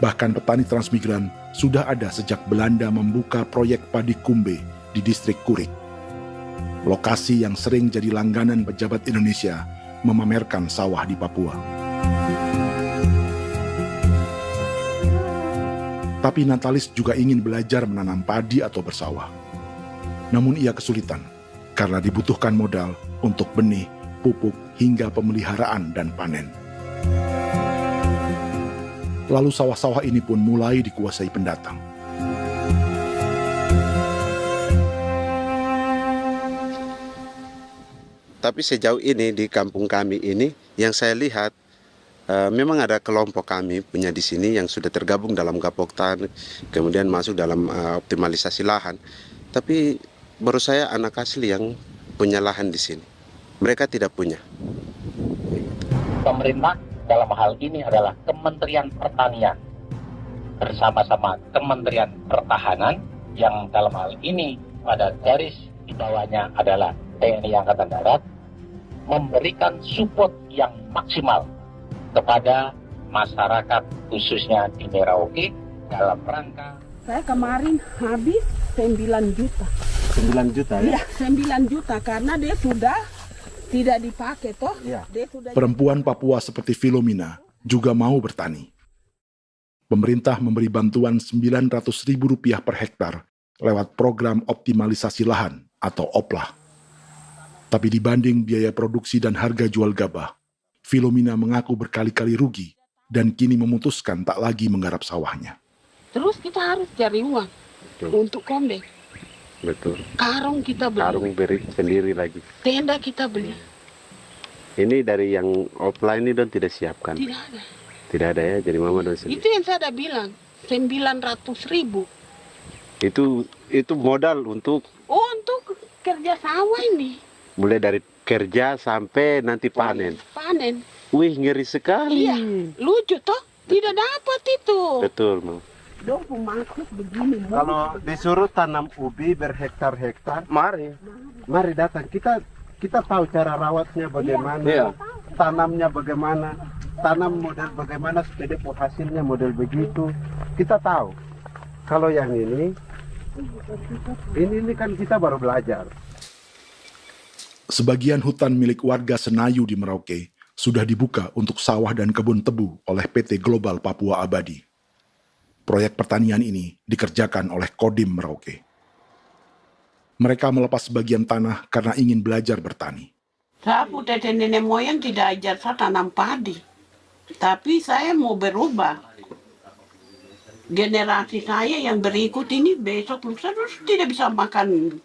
Bahkan petani transmigran sudah ada sejak Belanda membuka proyek padi kumbe di distrik Kurik. Lokasi yang sering jadi langganan pejabat Indonesia memamerkan sawah di Papua. Tapi Natalis juga ingin belajar menanam padi atau bersawah. Namun ia kesulitan karena dibutuhkan modal untuk benih, pupuk, hingga pemeliharaan dan panen. Lalu sawah-sawah ini pun mulai dikuasai pendatang. Tapi sejauh ini di kampung kami ini yang saya lihat memang ada kelompok kami punya di sini yang sudah tergabung dalam Gapoktan, kemudian masuk dalam optimalisasi lahan. Tapi baru saya anak asli yang punya lahan di sini. Mereka tidak punya. Pemerintah dalam hal ini adalah Kementerian Pertanian bersama-sama Kementerian Pertahanan yang dalam hal ini pada garis di bawahnya adalah TNI Angkatan Darat memberikan support yang maksimal kepada masyarakat khususnya di Merauke dalam rangka. Saya kemarin habis 9 juta. 9 juta ya? Iya, 9 juta karena dia sudah tidak dipakai toh. Ya. Dia sudah Perempuan Papua seperti Filomena juga mau bertani. Pemerintah memberi bantuan Rp900.000 per hektar lewat program optimalisasi lahan atau OPLAH. Tapi dibanding biaya produksi dan harga jual gabah, Filomena mengaku berkali-kali rugi dan kini memutuskan tak lagi menggarap sawahnya. Terus kita harus cari uang untuk kondek. Betul. Karung kita beli. Karung beri sendiri lagi. Tenda kita beli. Ini dari yang offline ini don tidak siapkan. Tidak ada. Tidak ada ya, jadi mama don sendiri. Itu yang saya udah bilang, 900.000. Itu modal untuk Untuk kerja sawah ini. mulai dari kerja sampai nanti panen. Panen. Wih, ngeri sekali. Iya, lucu toh? Tidak dapat itu. Betul, Mam. Dong maksud begini. Kalau disuruh tanam ubi berhektar-hektar, mari datang. Kita tahu cara rawatnya bagaimana, Iya. tanamnya bagaimana, tanam model bagaimana supaya hasilnya model begitu. Kita tahu. Kalau yang ini kan kita baru belajar. Sebagian hutan milik warga Senayu di Merauke sudah dibuka untuk sawah dan kebun tebu oleh PT Global Papua Abadi. Proyek pertanian ini dikerjakan oleh Kodim Merauke. Mereka melepas sebagian tanah karena ingin belajar bertani. Saya punya nenek moyang tidak ajar saya tanam padi. Tapi saya mau berubah. Generasi saya yang berikut ini besok lusa terus tidak bisa makan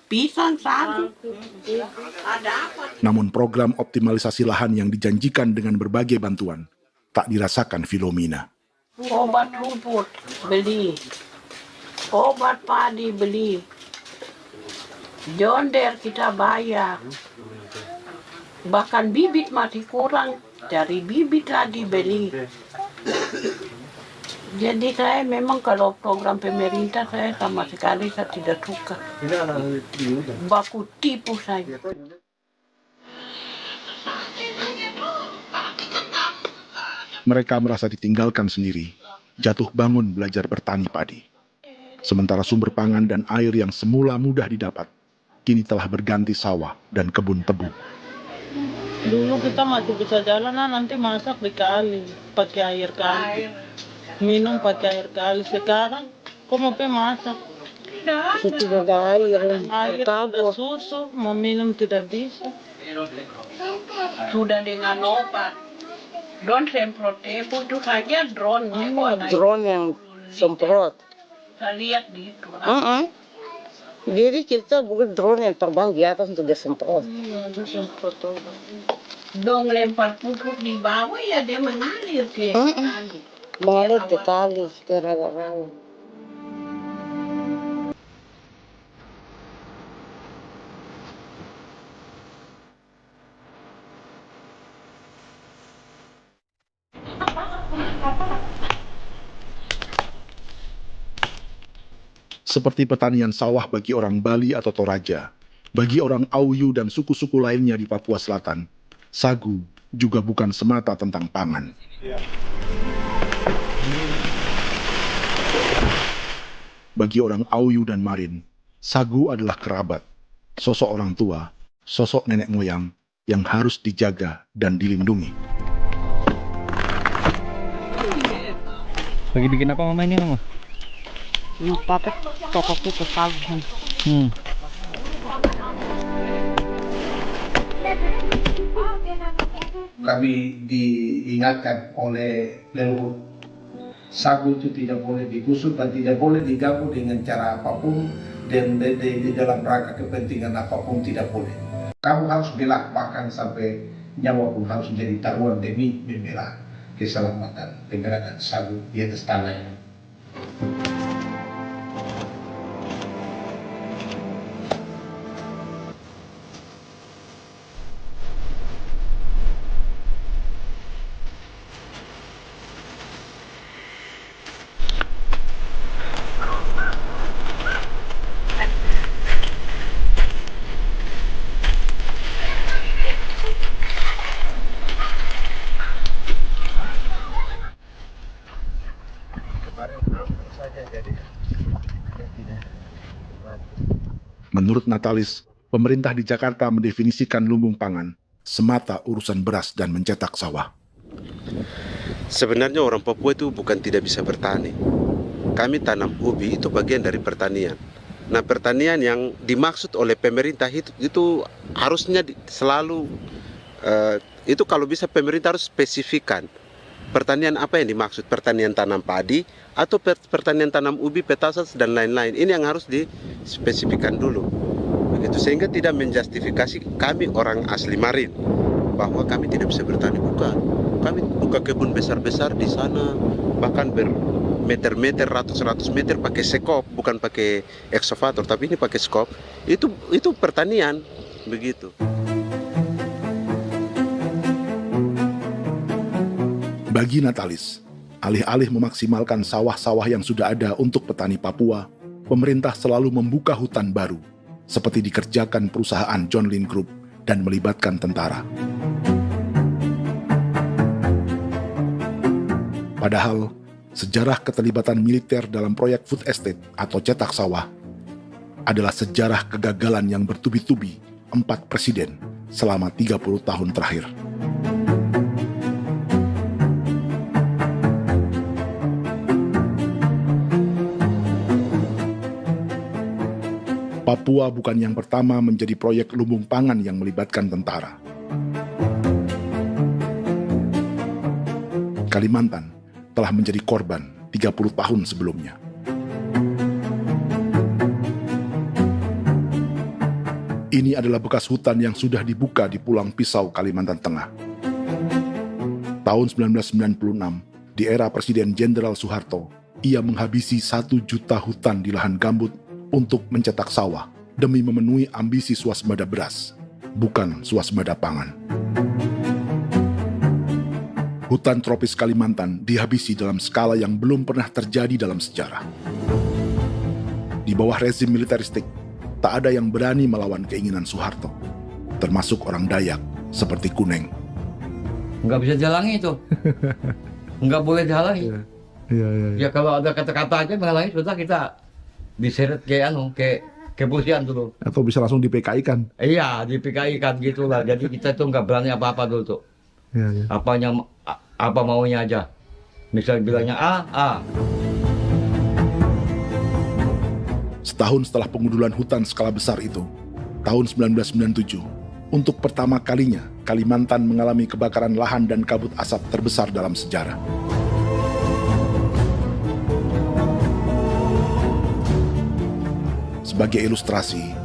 pisang, sagu. Ada apa? Namun program optimalisasi lahan yang dijanjikan dengan berbagai bantuan tak dirasakan Filomena. Obat rumput beli. Obat padi beli. Jonder kita bayar. Bahkan bibit masih kurang. Cari bibit lagi beli. Jadi saya memang kalau program pemerintah saya sama sekali saya tidak suka. Baku tipu saya. Mereka merasa ditinggalkan sendiri, jatuh bangun belajar bertani padi. Sementara sumber pangan dan air yang semula mudah didapat, kini telah berganti sawah dan kebun tebu. Dulu kita masih bisa jalan, nanti masak di kali, pakai air kali. Minum pakai air kali. Sekarang, kok mau masak? Tidak ada air. Air ada susu, mau minum tidak bisa. Sudah dengan obat. Don semprot tebu itu saja drone. Drone yang semprot. Saya lihat di itu. Jadi kita bukan drone yang terbang di atas untuk disemprot. Dong lempar pupuk di bawah ya dia mengalir ke kali. Mengalir ke kali, ke rawa-rawa. Seperti pertanian sawah bagi orang Bali atau Toraja, Bagi orang Auyu dan suku-suku lainnya di Papua Selatan, sagu juga bukan semata tentang pangan. Bagi orang Auyu dan Marin, sagu adalah kerabat, sosok orang tua, sosok nenek moyang yang harus dijaga dan dilindungi. Lagi bikin apa mama ini mama? Pakai tokok itu sagu. Kami diingatkan oleh leluhur, sagu itu tidak boleh digusur dan tidak boleh diganggu dengan cara apapun, dan di dalam rangka kepentingan apapun tidak boleh. Kamu harus bela, bahkan sampai nyawa pun harus menjadi taruhan demi membela keselamatan keberadaan sagu di atas tanah ini. Menurut Natalis, pemerintah di Jakarta mendefinisikan lumbung pangan semata urusan beras dan mencetak sawah. Sebenarnya orang Papua itu bukan tidak bisa bertani. Kami tanam ubi itu bagian dari pertanian. Nah, pertanian yang dimaksud oleh pemerintah itu harusnya selalu itu kalau bisa pemerintah harus spesifikkan pertanian apa yang dimaksud, pertanian tanam padi atau pertanian tanam ubi, petasan dan lain-lain. Ini yang harus dispesifikkan dulu. Begitu, sehingga tidak menjustifikasi kami orang asli Marin bahwa kami tidak bisa bertani. Bukan. Kami buka kebun besar-besar di sana, bahkan bermeter-meter, ratus-ratus meter pakai sekop, bukan pakai ekskavator, tapi ini pakai skop. Itu pertanian, begitu. Bagi Natalis, alih-alih memaksimalkan sawah-sawah yang sudah ada untuk petani Papua, pemerintah selalu membuka hutan baru, seperti dikerjakan perusahaan John Lynn Group dan melibatkan tentara. Padahal, sejarah keterlibatan militer dalam proyek food estate atau cetak sawah adalah sejarah kegagalan yang bertubi-tubi 4 presiden selama 30 tahun terakhir. Papua bukan yang pertama menjadi proyek lumbung pangan yang melibatkan tentara. Kalimantan telah menjadi korban 30 tahun sebelumnya. Ini adalah bekas hutan yang sudah dibuka di Pulang Pisau, Kalimantan Tengah. Tahun 1996, di era Presiden Jenderal Soeharto, ia menghabisi 1 juta hutan di lahan gambut untuk mencetak sawah demi memenuhi ambisi swasembada beras, bukan swasembada pangan. Hutan tropis Kalimantan dihabisi dalam skala yang belum pernah terjadi dalam sejarah. Di bawah rezim militeristik, tak ada yang berani melawan keinginan Soeharto, termasuk orang Dayak seperti Kuneng. Nggak bisa jalangi itu, nggak boleh dihalangi. Ya kalau ada kata-kata aja menghalangi, sudah kita diseret ke kepolisian dulu. Atau bisa langsung di PKI-kan. Iya, di PKI-kan gitulah. Jadi kita tuh nggak berani apa-apa dulu tuh. Apa maunya aja. Misalnya bilangnya A. Setahun setelah pengundulan hutan skala besar itu, tahun 1997, untuk pertama kalinya Kalimantan mengalami kebakaran lahan dan kabut asap terbesar dalam sejarah. Sebagai ilustrasi,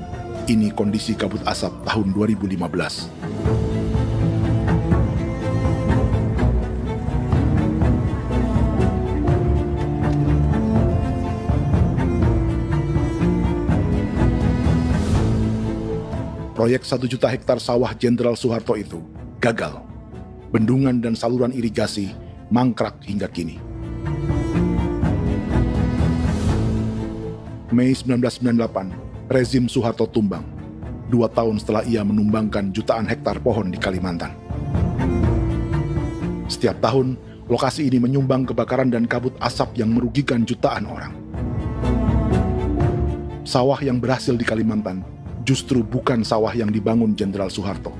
ini kondisi kabut asap tahun 2015. Proyek 1 juta hektar sawah Jenderal Soeharto itu gagal. Bendungan dan saluran irigasi mangkrak hingga kini. Mei 1998, rezim Soeharto tumbang. 2 tahun setelah ia menumbangkan jutaan hektar pohon di Kalimantan. Setiap tahun, lokasi ini menyumbang kebakaran dan kabut asap yang merugikan jutaan orang. Sawah yang berhasil di Kalimantan justru bukan sawah yang dibangun Jenderal Soeharto,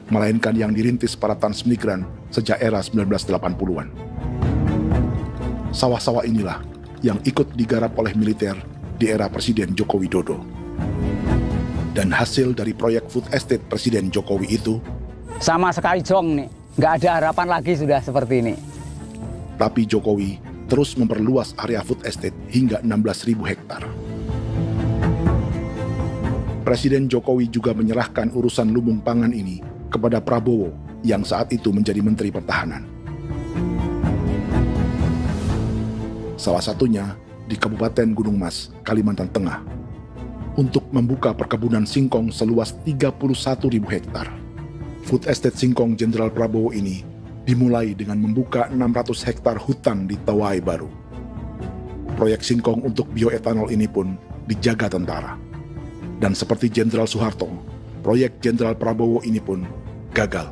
melainkan yang dirintis para transmigran sejak era 1980-an. Sawah-sawah inilah yang ikut digarap oleh militer di era Presiden Joko Widodo. Dan hasil dari proyek food estate Presiden Jokowi itu sama sekali jong nih, nggak ada harapan lagi sudah seperti ini. Tapi Jokowi terus memperluas area food estate hingga 16.000 hektar. Presiden Jokowi juga menyerahkan urusan lumbung pangan ini kepada Prabowo yang saat itu menjadi Menteri Pertahanan. Salah satunya di Kabupaten Gunung Mas, Kalimantan Tengah, untuk membuka perkebunan singkong seluas 31.000 hektar. Food estate singkong Jenderal Prabowo ini dimulai dengan membuka 600 hektar hutan di Tawai Baru. Proyek singkong untuk bioetanol ini pun dijaga tentara. Dan seperti Jenderal Soeharto, proyek Jenderal Prabowo ini pun gagal.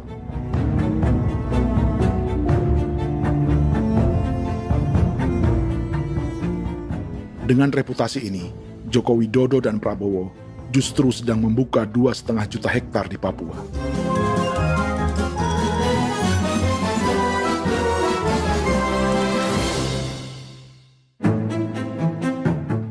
Dengan reputasi ini, Joko Widodo dan Prabowo justru sedang membuka 2,5 juta hektar di Papua.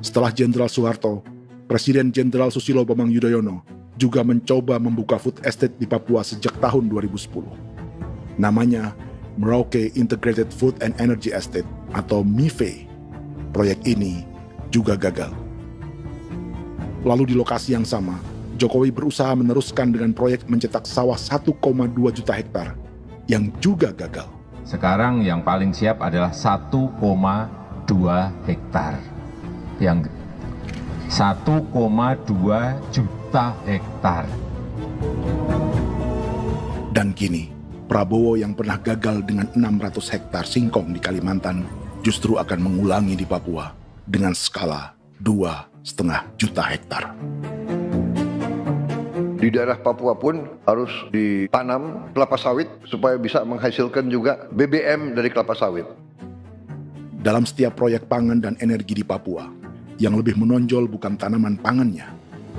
Setelah Jenderal Soeharto, Presiden Jenderal Susilo Bambang Yudhoyono juga mencoba membuka food estate di Papua sejak tahun 2010. Namanya Merauke Integrated Food and Energy Estate atau MIFE. Proyek ini juga gagal. Lalu di lokasi yang sama, Jokowi berusaha meneruskan dengan proyek mencetak sawah 1,2 juta hektar yang juga gagal. Sekarang yang paling siap adalah 1,2 hektar. Yang 1,2 juta hektar. Dan kini, Prabowo yang pernah gagal dengan 600 hektar singkong di Kalimantan justru akan mengulangi di Papua dengan skala 2,5 juta hektar. Di daerah Papua pun harus ditanam kelapa sawit supaya bisa menghasilkan juga BBM dari kelapa sawit. Dalam setiap proyek pangan dan energi di Papua, yang lebih menonjol bukan tanaman pangannya,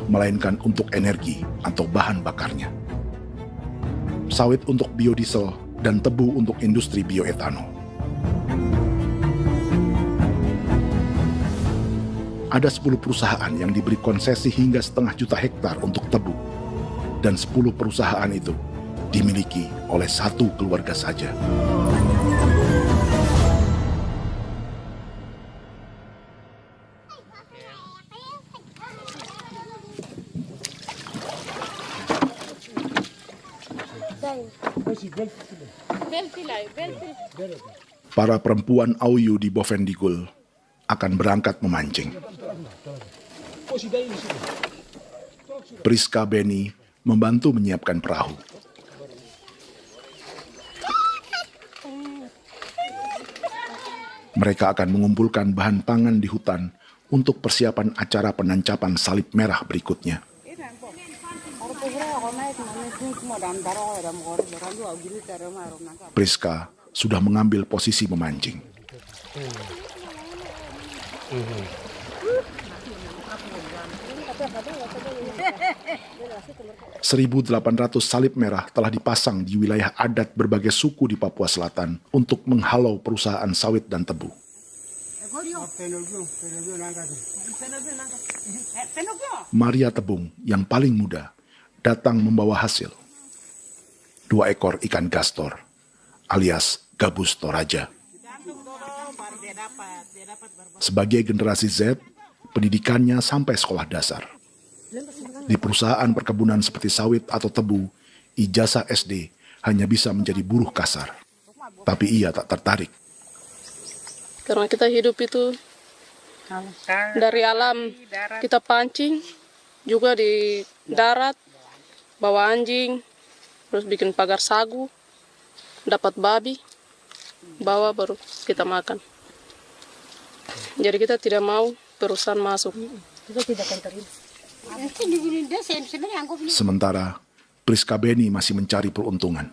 melainkan untuk energi atau bahan bakarnya. Sawit untuk biodiesel dan tebu untuk industri bioetanol. Ada 10 perusahaan yang diberi konsesi hingga 0,5 juta hektar untuk tebu. Dan 10 perusahaan itu dimiliki oleh 1 keluarga saja. Para perempuan Auyu di Bovendigul akan berangkat memancing. Priska Beni membantu menyiapkan perahu. Mereka akan mengumpulkan bahan pangan di hutan untuk persiapan acara penancapan salib merah berikutnya. Priska sudah mengambil posisi memancing. 1.800 salib merah telah dipasang di wilayah adat berbagai suku di Papua Selatan untuk menghalau perusahaan sawit dan tebu. Maria Tebung yang paling muda datang membawa hasil. 2 ekor ikan gastor alias gabus toraja. Sebagai generasi Z, pendidikannya sampai sekolah dasar. Di perusahaan perkebunan seperti sawit atau tebu, ijazah SD hanya bisa menjadi buruh kasar. Tapi ia tak tertarik. Karena kita hidup itu dari alam, kita pancing, juga di darat, bawa anjing, terus bikin pagar sagu, dapat babi, bawa baru kita makan. Jadi kita tidak mau perusahaan masuk. Kita tidak akan terima. Sementara Priska Beni masih mencari peruntungan.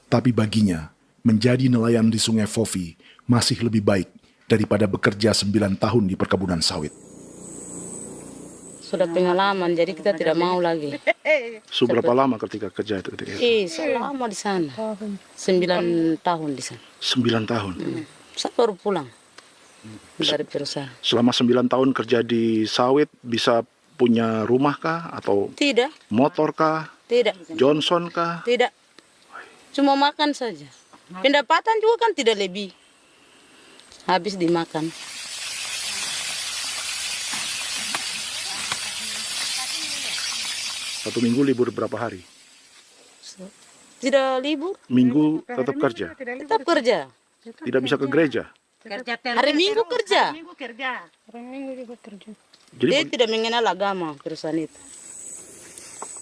Tapi baginya, menjadi nelayan di Sungai Fofi masih lebih baik daripada bekerja 9 tahun di perkebunan sawit. Sudah pengalaman, jadi kita tidak mau lagi. Sudah berapa lama ketika kerja itu? Selama di sana. 9 tahun di sana. 9 tahun? Saya baru pulang dari perusahaan. Selama 9 tahun kerja di sawit, bisa punya rumah kah? Atau Tidak. motor kah? Tidak. Johnson kah? Tidak. Cuma makan saja. Pendapatan juga kan tidak lebih. Habis dimakan. Satu minggu libur berapa hari? Tidak libur. Minggu tetap kerja? Tetap kerja. Tidak bisa ke gereja? Hari Minggu kerja. Hari Minggu juga kerja. Dia tidak mengenal agama perusahaan itu.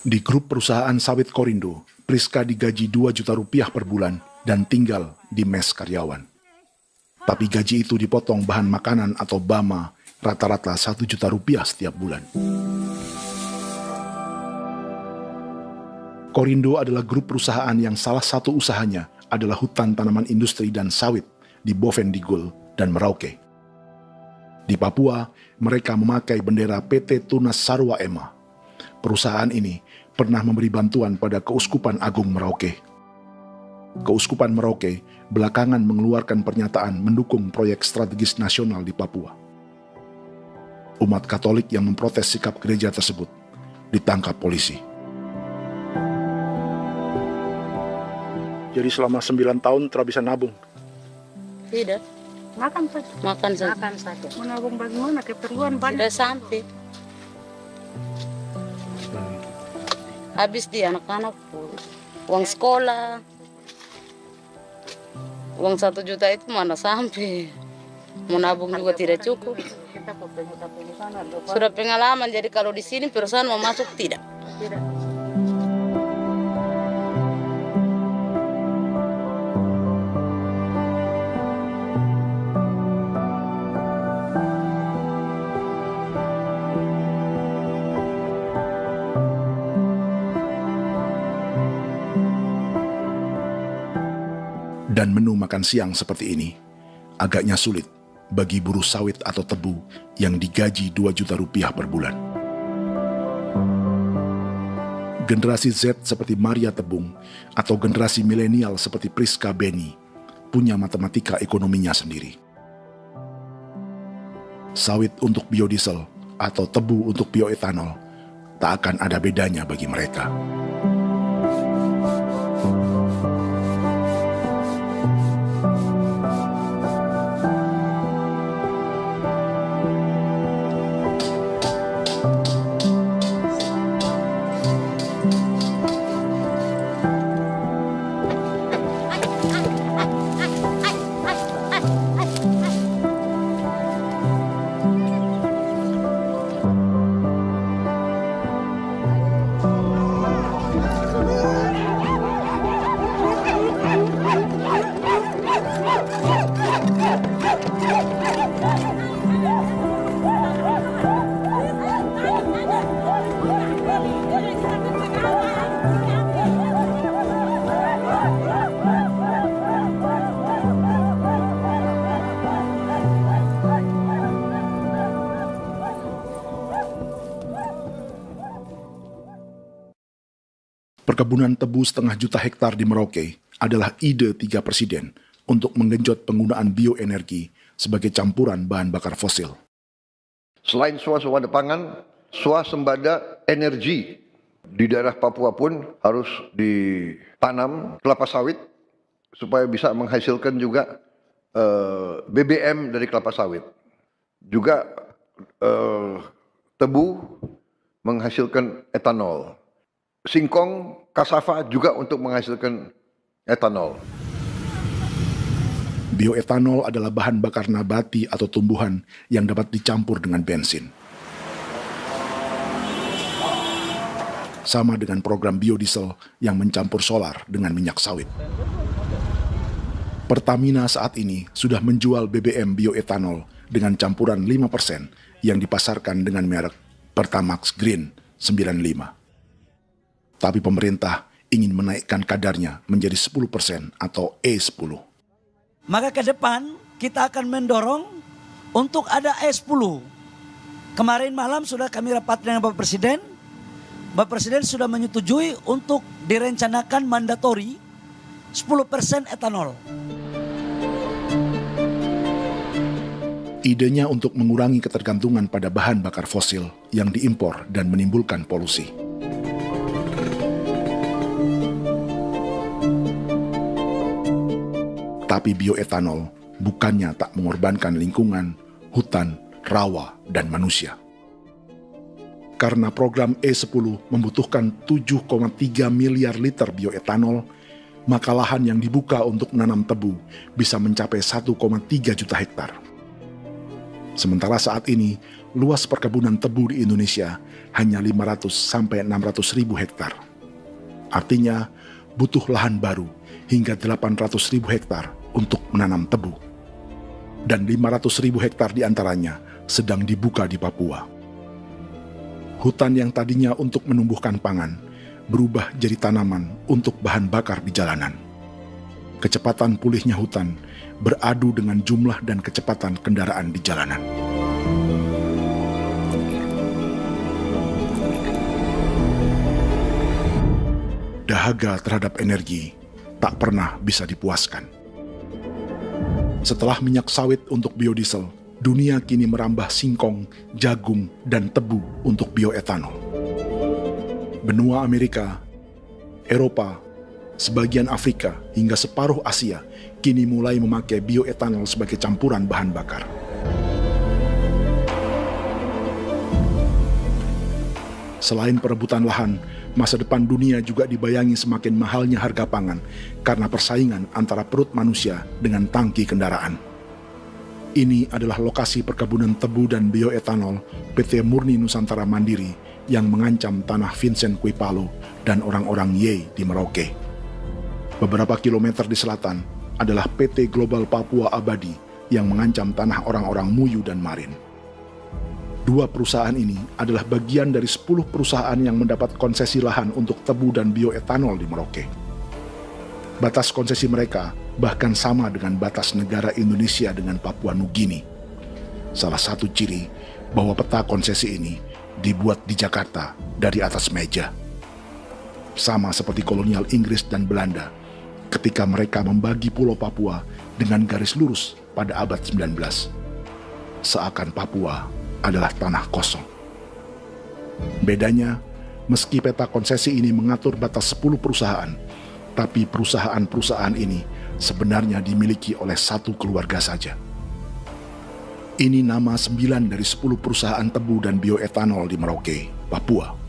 Di grup perusahaan sawit Korindo, Priska digaji 2 juta rupiah per bulan dan tinggal di mes karyawan. Tapi gaji itu dipotong bahan makanan atau BAMA rata-rata 1 juta rupiah setiap bulan. Korindo adalah grup perusahaan yang salah satu usahanya adalah hutan tanaman industri dan sawit di Bovendigul dan Merauke. Di Papua, mereka memakai bendera PT Tunas Sarwa Ema. Perusahaan ini pernah memberi bantuan pada Keuskupan Agung Merauke. Keuskupan Merauke belakangan mengeluarkan pernyataan mendukung proyek strategis nasional di Papua. Umat Katolik yang memprotes sikap gereja tersebut ditangkap polisi. Jadi selama 9 tahun tidak bisa nabung? Tidak. Makan saja. Makan saja. Makan saja. Menabung bagaimana? Keperluan banyak. Tidak sampai. Habis di anak-anak uang sekolah. Uang 1 juta itu mana sampai. Menabung juga tidak cukup. Sudah pengalaman, jadi kalau di sini perusahaan mau masuk tidak. Dan menu makan siang seperti ini agaknya sulit bagi buruh sawit atau tebu yang digaji 2 juta rupiah per bulan. Generasi Z seperti Maria Tebung atau generasi milenial seperti Priska Beni punya matematika ekonominya sendiri. Sawit untuk biodiesel atau tebu untuk bioetanol tak akan ada bedanya bagi mereka. Perkebunan tebu 1,5 juta hektar di Merauke adalah ide 3 presiden untuk menggenjot penggunaan bioenergi sebagai campuran bahan bakar fosil. Selain swasembada pangan, swasembada energi di daerah Papua pun harus ditanam kelapa sawit supaya bisa menghasilkan juga BBM dari kelapa sawit. Juga tebu menghasilkan etanol. Singkong, kasava juga untuk menghasilkan etanol. Bioetanol adalah bahan bakar nabati atau tumbuhan yang dapat dicampur dengan bensin. Sama dengan program biodiesel yang mencampur solar dengan minyak sawit. Pertamina saat ini sudah menjual BBM bioetanol dengan campuran 5% yang dipasarkan dengan merek Pertamax Green 95. Tapi pemerintah ingin menaikkan kadarnya menjadi 10% atau E10. Maka ke depan kita akan mendorong untuk ada E10. Kemarin malam sudah kami rapat dengan Bapak Presiden. Bapak Presiden sudah menyetujui untuk direncanakan mandatori 10% etanol. Idenya untuk mengurangi ketergantungan pada bahan bakar fosil yang diimpor dan menimbulkan polusi. Tapi bioetanol bukannya tak mengorbankan lingkungan, hutan, rawa, dan manusia. Karena program E10 membutuhkan 7,3 miliar liter bioetanol, maka lahan yang dibuka untuk menanam tebu bisa mencapai 1,3 juta hektar. Sementara saat ini, luas perkebunan tebu di Indonesia hanya 500 sampai 600 ribu hektar. Artinya, butuh lahan baru hingga 800 ribu hektar untuk menanam tebu. Dan 500 ribu hektar diantaranya sedang dibuka di Papua. Hutan yang tadinya untuk menumbuhkan pangan berubah jadi tanaman untuk bahan bakar di jalanan. Kecepatan pulihnya hutan beradu dengan jumlah dan kecepatan kendaraan di jalanan. Dahaga terhadap energi tak pernah bisa dipuaskan. Setelah minyak sawit untuk biodiesel, dunia kini merambah singkong, jagung, dan tebu untuk bioetanol. Benua Amerika, Eropa, sebagian Afrika, hingga separuh Asia kini mulai memakai bioetanol sebagai campuran bahan bakar. Selain perebutan lahan, masa depan dunia juga dibayangi semakin mahalnya harga pangan karena persaingan antara perut manusia dengan tangki kendaraan. Ini adalah lokasi perkebunan tebu dan bioetanol PT Murni Nusantara Mandiri yang mengancam tanah Vincent Quipalo dan orang-orang Ye di Merauke. Beberapa kilometer di selatan adalah PT Global Papua Abadi yang mengancam tanah orang-orang Muyu dan Marin. Dua perusahaan ini adalah bagian dari 10 perusahaan yang mendapat konsesi lahan untuk tebu dan bioetanol di Merauke. Batas konsesi mereka bahkan sama dengan batas negara Indonesia dengan Papua Nugini. Salah satu ciri bahwa peta konsesi ini dibuat di Jakarta dari atas meja. Sama seperti kolonial Inggris dan Belanda ketika mereka membagi Pulau Papua dengan garis lurus pada abad 19. Seakan Papua adalah tanah kosong. Bedanya, meski peta konsesi ini mengatur batas 10 perusahaan, tapi perusahaan-perusahaan ini sebenarnya dimiliki oleh satu keluarga saja. Ini nama 9 dari 10 perusahaan tebu dan bioetanol di Merauke, Papua.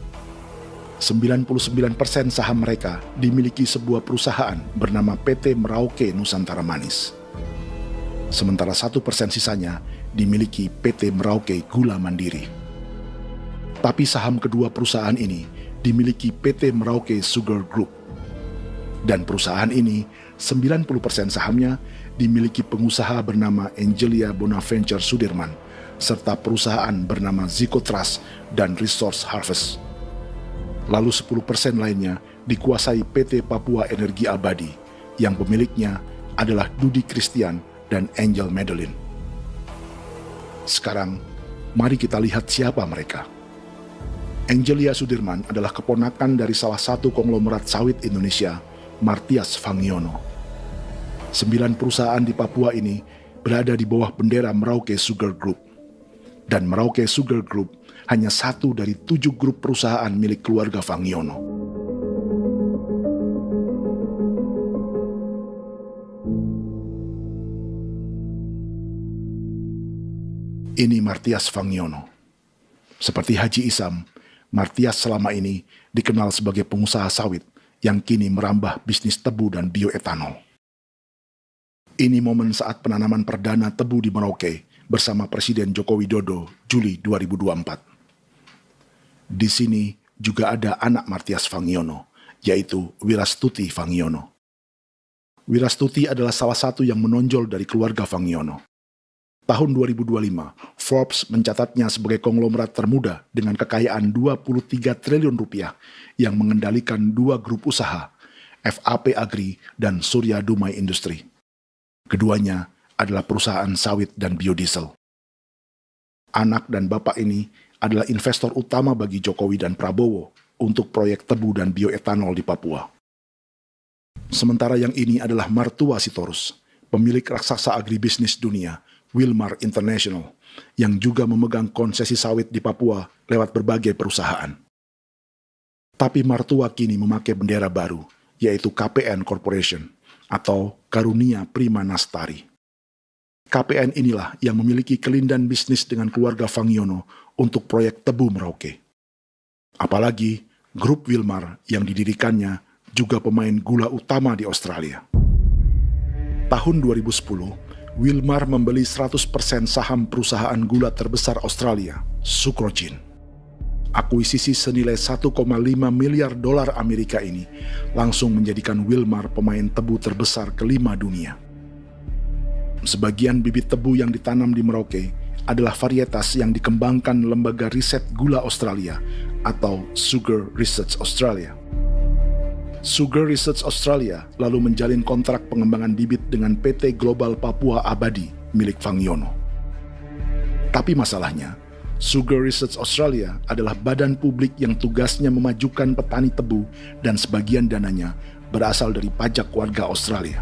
99% saham mereka dimiliki sebuah perusahaan bernama PT Merauke Nusantara Manis. Sementara 1% sisanya dimiliki PT Merauke Gula Mandiri. Tapi saham kedua perusahaan ini dimiliki PT Merauke Sugar Group. Dan perusahaan ini, 90% sahamnya dimiliki pengusaha bernama Angelia Bonaventure Sudirman, serta perusahaan bernama Zico Trust dan Resource Harvest. Lalu 10% lainnya dikuasai PT Papua Energi Abadi, yang pemiliknya adalah Dudi Christian dan Angel Madeline. Sekarang, mari kita lihat siapa mereka. Angelia Sudirman adalah keponakan dari salah satu konglomerat sawit Indonesia, Martias Fangiono. 9 perusahaan di Papua ini berada di bawah bendera Merauke Sugar Group. Dan Merauke Sugar Group hanya satu dari 7 grup perusahaan milik keluarga Fangiono. Ini Martias Fangiono. Seperti Haji Isam, Martias selama ini dikenal sebagai pengusaha sawit yang kini merambah bisnis tebu dan bioetanol. Ini momen saat penanaman perdana tebu di Merauke bersama Presiden Joko Widodo Juli 2024. Di sini juga ada anak Martias Fangiono, yaitu Wirastuti Fangiono. Wirastuti adalah salah satu yang menonjol dari keluarga Fangiono. Tahun 2025, Forbes mencatatnya sebagai konglomerat termuda dengan kekayaan 23 triliun rupiah yang mengendalikan 2 grup usaha, FAP Agri dan Surya Dumai Industri. Keduanya adalah perusahaan sawit dan biodiesel. Anak dan bapak ini adalah investor utama bagi Jokowi dan Prabowo untuk proyek tebu dan bioetanol di Papua. Sementara yang ini adalah mertua Sitorus, pemilik raksasa agribisnis dunia, Wilmar International, yang juga memegang konsesi sawit di Papua lewat berbagai perusahaan. Tapi mertua kini memakai bendera baru, yaitu KPN Corporation atau Karunia Prima Nastari. KPN inilah yang memiliki kelindan bisnis dengan keluarga Fangiono untuk proyek tebu Merauke. Apalagi grup Wilmar yang didirikannya juga pemain gula utama di Australia. Tahun 2010, Wilmar membeli 100% saham perusahaan gula terbesar Australia, Sucrogin. Akuisisi senilai 1,5 miliar dolar Amerika ini langsung menjadikan Wilmar pemain tebu terbesar kelima dunia. Sebagian bibit tebu yang ditanam di Merauke adalah varietas yang dikembangkan Lembaga Riset Gula Australia atau Sugar Research Australia. Sugar Research Australia lalu menjalin kontrak pengembangan bibit dengan PT Global Papua Abadi milik Fangiono. Tapi masalahnya, Sugar Research Australia adalah badan publik yang tugasnya memajukan petani tebu dan sebagian dananya berasal dari pajak warga Australia.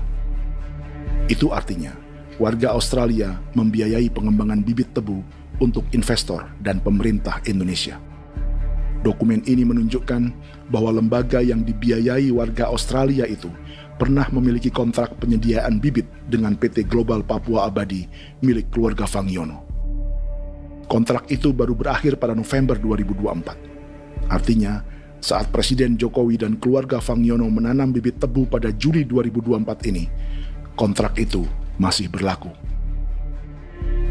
Itu artinya, warga Australia membiayai pengembangan bibit tebu untuk investor dan pemerintah Indonesia. Dokumen ini menunjukkan bahwa lembaga yang dibiayai warga Australia itu pernah memiliki kontrak penyediaan bibit dengan PT Global Papua Abadi milik keluarga Fangiono. Kontrak itu baru berakhir pada November 2024. Artinya, saat Presiden Jokowi dan keluarga Fangiono menanam bibit tebu pada Juli 2024 ini, kontrak itu masih berlaku.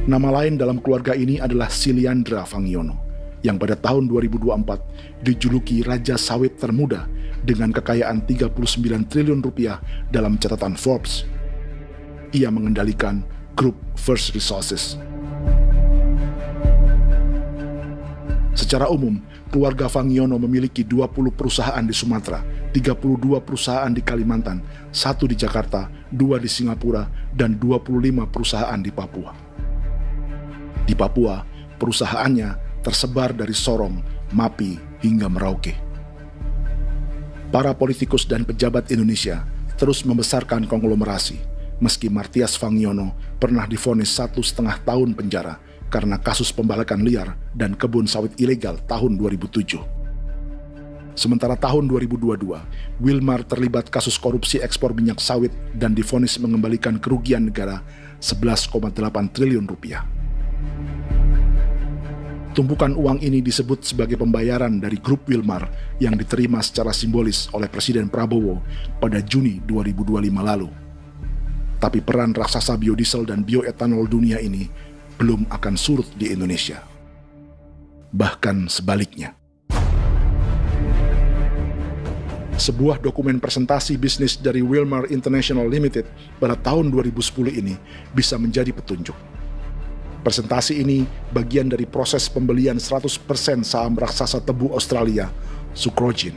Nama lain dalam keluarga ini adalah Siliandra Fangiono, yang pada tahun 2024 dijuluki Raja Sawit Termuda dengan kekayaan 39 triliun rupiah dalam catatan Forbes. Ia mengendalikan grup First Resources. Secara umum, keluarga Fangiono memiliki 20 perusahaan di Sumatera, 32 perusahaan di Kalimantan, 1 di Jakarta, 2 di Singapura, dan 25 perusahaan di Papua. Di Papua, perusahaannya tersebar dari Sorong, Mapi, hingga Merauke. Para politikus dan pejabat Indonesia terus membesarkan konglomerasi, meski Martias Fangiono pernah divonis 1,5 tahun penjara karena kasus pembalakan liar dan kebun sawit ilegal tahun 2007. Sementara tahun 2022, Wilmar terlibat kasus korupsi ekspor minyak sawit dan divonis mengembalikan kerugian negara 11,8 triliun rupiah. Tumpukan uang ini disebut sebagai pembayaran dari grup Wilmar yang diterima secara simbolis oleh Presiden Prabowo pada Juni 2025 lalu. Tapi peran raksasa biodiesel dan bioetanol dunia ini belum akan surut di Indonesia. Bahkan sebaliknya. Sebuah dokumen presentasi bisnis dari Wilmar International Limited pada tahun 2010 ini bisa menjadi petunjuk. Presentasi ini bagian dari proses pembelian 100% saham raksasa tebu Australia, Sucrogin.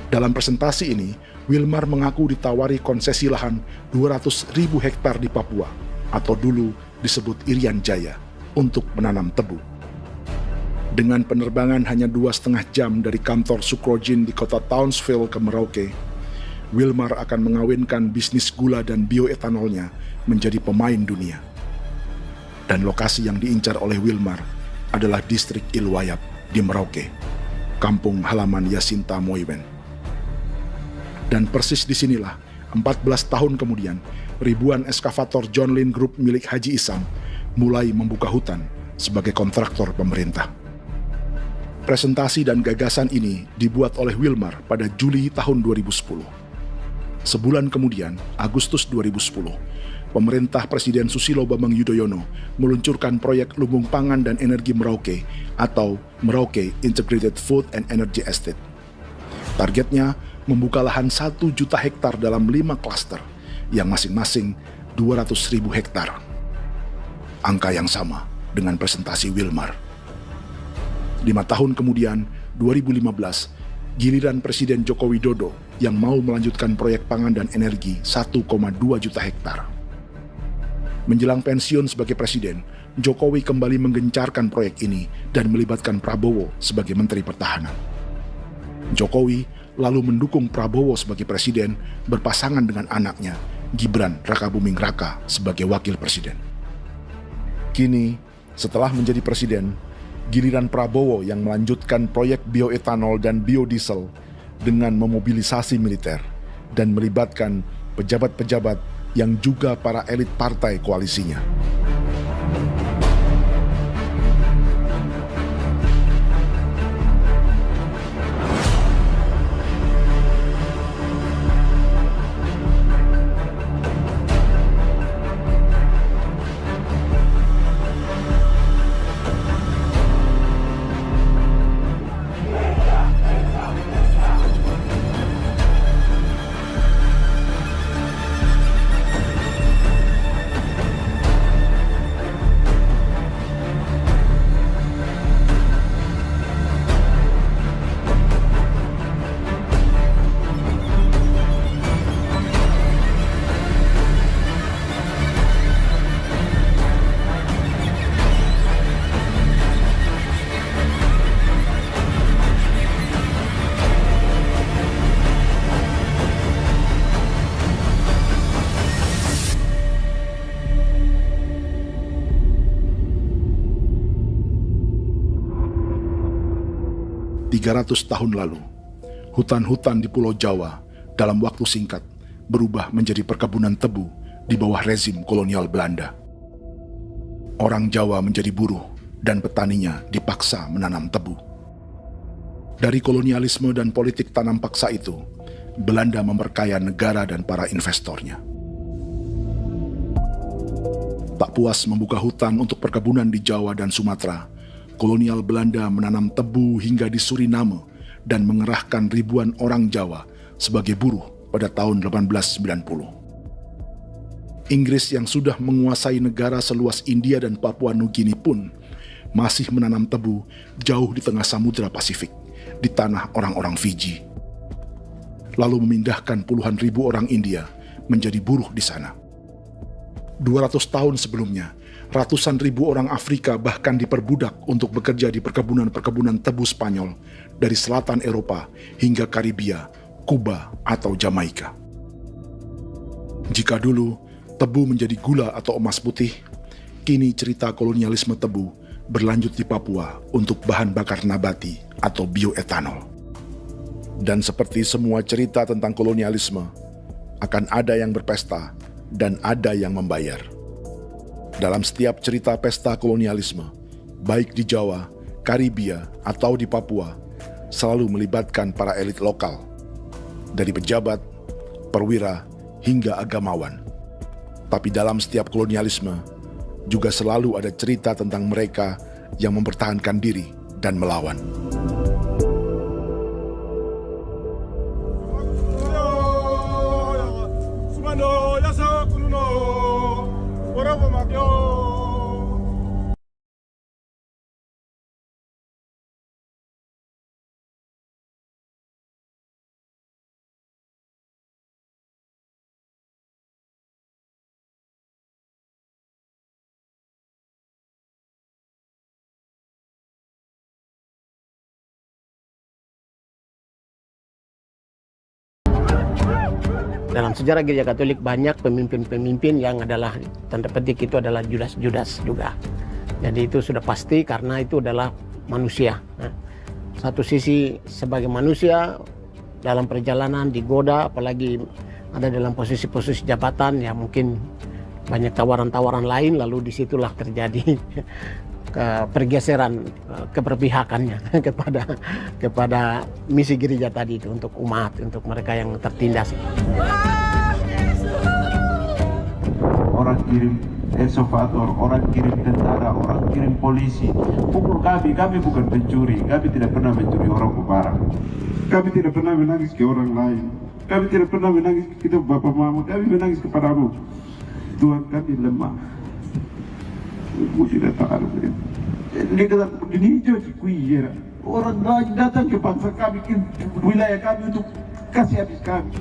Dalam presentasi ini, Wilmar mengaku ditawari konsesi lahan 200.000 hektar di Papua, atau dulu disebut Irian Jaya, untuk menanam tebu. Dengan penerbangan hanya 2,5 jam dari kantor Sucrogin di kota Townsville ke Merauke, Wilmar akan mengawinkan bisnis gula dan bioetanolnya menjadi pemain dunia. Dan lokasi yang diincar oleh Wilmar adalah distrik Ilwayap di Merauke, kampung halaman Yasinta Moiwen. Dan persis disinilah, 14 tahun kemudian, ribuan eskavator John Lynn Group milik Haji Isam mulai membuka hutan sebagai kontraktor pemerintah. Presentasi dan gagasan ini dibuat oleh Wilmar pada Juli tahun 2010. Sebulan kemudian, Agustus 2010, pemerintah Presiden Susilo Bambang Yudhoyono meluncurkan proyek Lumbung Pangan dan Energi Merauke atau Merauke Integrated Food and Energy Estate. Targetnya membuka lahan 1 juta hektar dalam 5 klaster yang masing-masing 200.000 hektar. Angka yang sama dengan presentasi Wilmar. 5 tahun kemudian, 2015, giliran Presiden Joko Widodo yang mau melanjutkan proyek pangan dan energi 1,2 juta hektar. Menjelang pensiun sebagai presiden, Jokowi kembali menggencarkan proyek ini dan melibatkan Prabowo sebagai Menteri Pertahanan. Jokowi lalu mendukung Prabowo sebagai presiden berpasangan dengan anaknya, Gibran Rakabuming Raka sebagai wakil presiden. Kini, setelah menjadi presiden, giliran Prabowo yang melanjutkan proyek bioetanol dan biodiesel dengan memobilisasi militer dan melibatkan pejabat-pejabat yang juga para elit partai koalisinya. ...300 tahun lalu, hutan-hutan di Pulau Jawa dalam waktu singkat berubah menjadi perkebunan tebu di bawah rezim kolonial Belanda. Orang Jawa menjadi buruh dan petaninya dipaksa menanam tebu. Dari kolonialisme dan politik tanam paksa itu, Belanda memperkaya negara dan para investornya. Tak puas membuka hutan untuk perkebunan di Jawa dan Sumatera, kolonial Belanda menanam tebu hingga di Suriname dan mengerahkan ribuan orang Jawa sebagai buruh pada tahun 1890. Inggris yang sudah menguasai negara seluas India dan Papua Nugini pun masih menanam tebu jauh di tengah Samudra Pasifik, di tanah orang-orang Fiji. Lalu memindahkan puluhan ribu orang India menjadi buruh di sana. 200 tahun sebelumnya, ratusan ribu orang Afrika bahkan diperbudak untuk bekerja di perkebunan-perkebunan tebu Spanyol dari selatan Eropa hingga Karibia, Kuba, atau Jamaika. Jika dulu tebu menjadi gula atau emas putih, kini cerita kolonialisme tebu berlanjut di Papua untuk bahan bakar nabati atau bioetanol. Dan seperti semua cerita tentang kolonialisme, akan ada yang berpesta dan ada yang membayar. Dalam setiap cerita pesta kolonialisme, baik di Jawa, Karibia, atau di Papua, selalu melibatkan para elit lokal, dari pejabat, perwira, hingga agamawan. Tapi dalam setiap kolonialisme, juga selalu ada cerita tentang mereka yang mempertahankan diri dan melawan. Dalam sejarah Gereja Katolik banyak pemimpin-pemimpin yang adalah, tanda petik itu adalah Judas juga. Jadi itu sudah pasti karena itu adalah manusia. Satu sisi sebagai manusia dalam perjalanan digoda, apalagi ada dalam posisi-posisi jabatan ya mungkin banyak tawaran-tawaran lain, lalu disitulah terjadi pergeseran keberpihakannya kepada misi gereja tadi itu untuk umat, untuk mereka yang tertindas. Orang kirim ekskavator, orang kirim tentara, orang kirim polisi. Pukul kami bukan pencuri, kami tidak pernah mencuri orang barang. Kami tidak pernah menangis ke orang lain. Kami tidak pernah menangis ke kita bapak mama, kami menangis kepadamu. Tuhan, kami lemah. Musuh datang ada begitu. Ini kata ini hijau cikui ya. Orang datang ke bangsa kami, ke wilayah kami untuk kasih habis kami.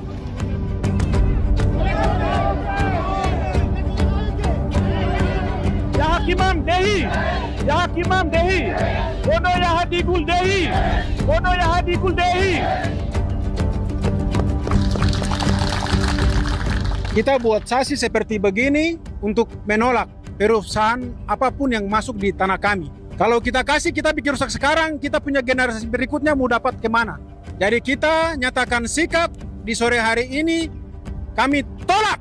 Ya Hakimam Dehi, Ya Hakimam Dehi, Bono Ya Hadikul Dehi, Bono Ya Hadikul Dehi. Kita buat sasi seperti begini untuk menolak perusahaan apapun yang masuk di tanah kami. Kalau kita kasih, kita bikin rusak sekarang, kita punya generasi berikutnya mau dapat kemana. Jadi kita nyatakan sikap di sore hari ini, kami tolak.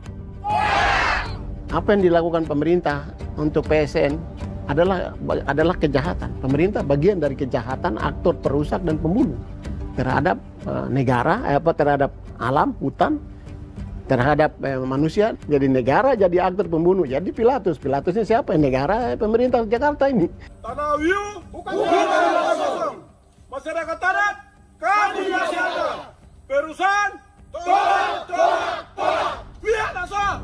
Apa yang dilakukan pemerintah untuk PSN adalah kejahatan. Pemerintah bagian dari kejahatan, aktor perusak dan pembunuh terhadap negara, terhadap alam, hutan, terhadap manusia. Jadi negara jadi aktor pembunuh. Jadi Pilatusnya siapa? Negara, pemerintah Jakarta ini. Tanah Wiu bukan tanah kosong. Masyarakat adat kami masih ada. Perusahaan tolak. Biar asal.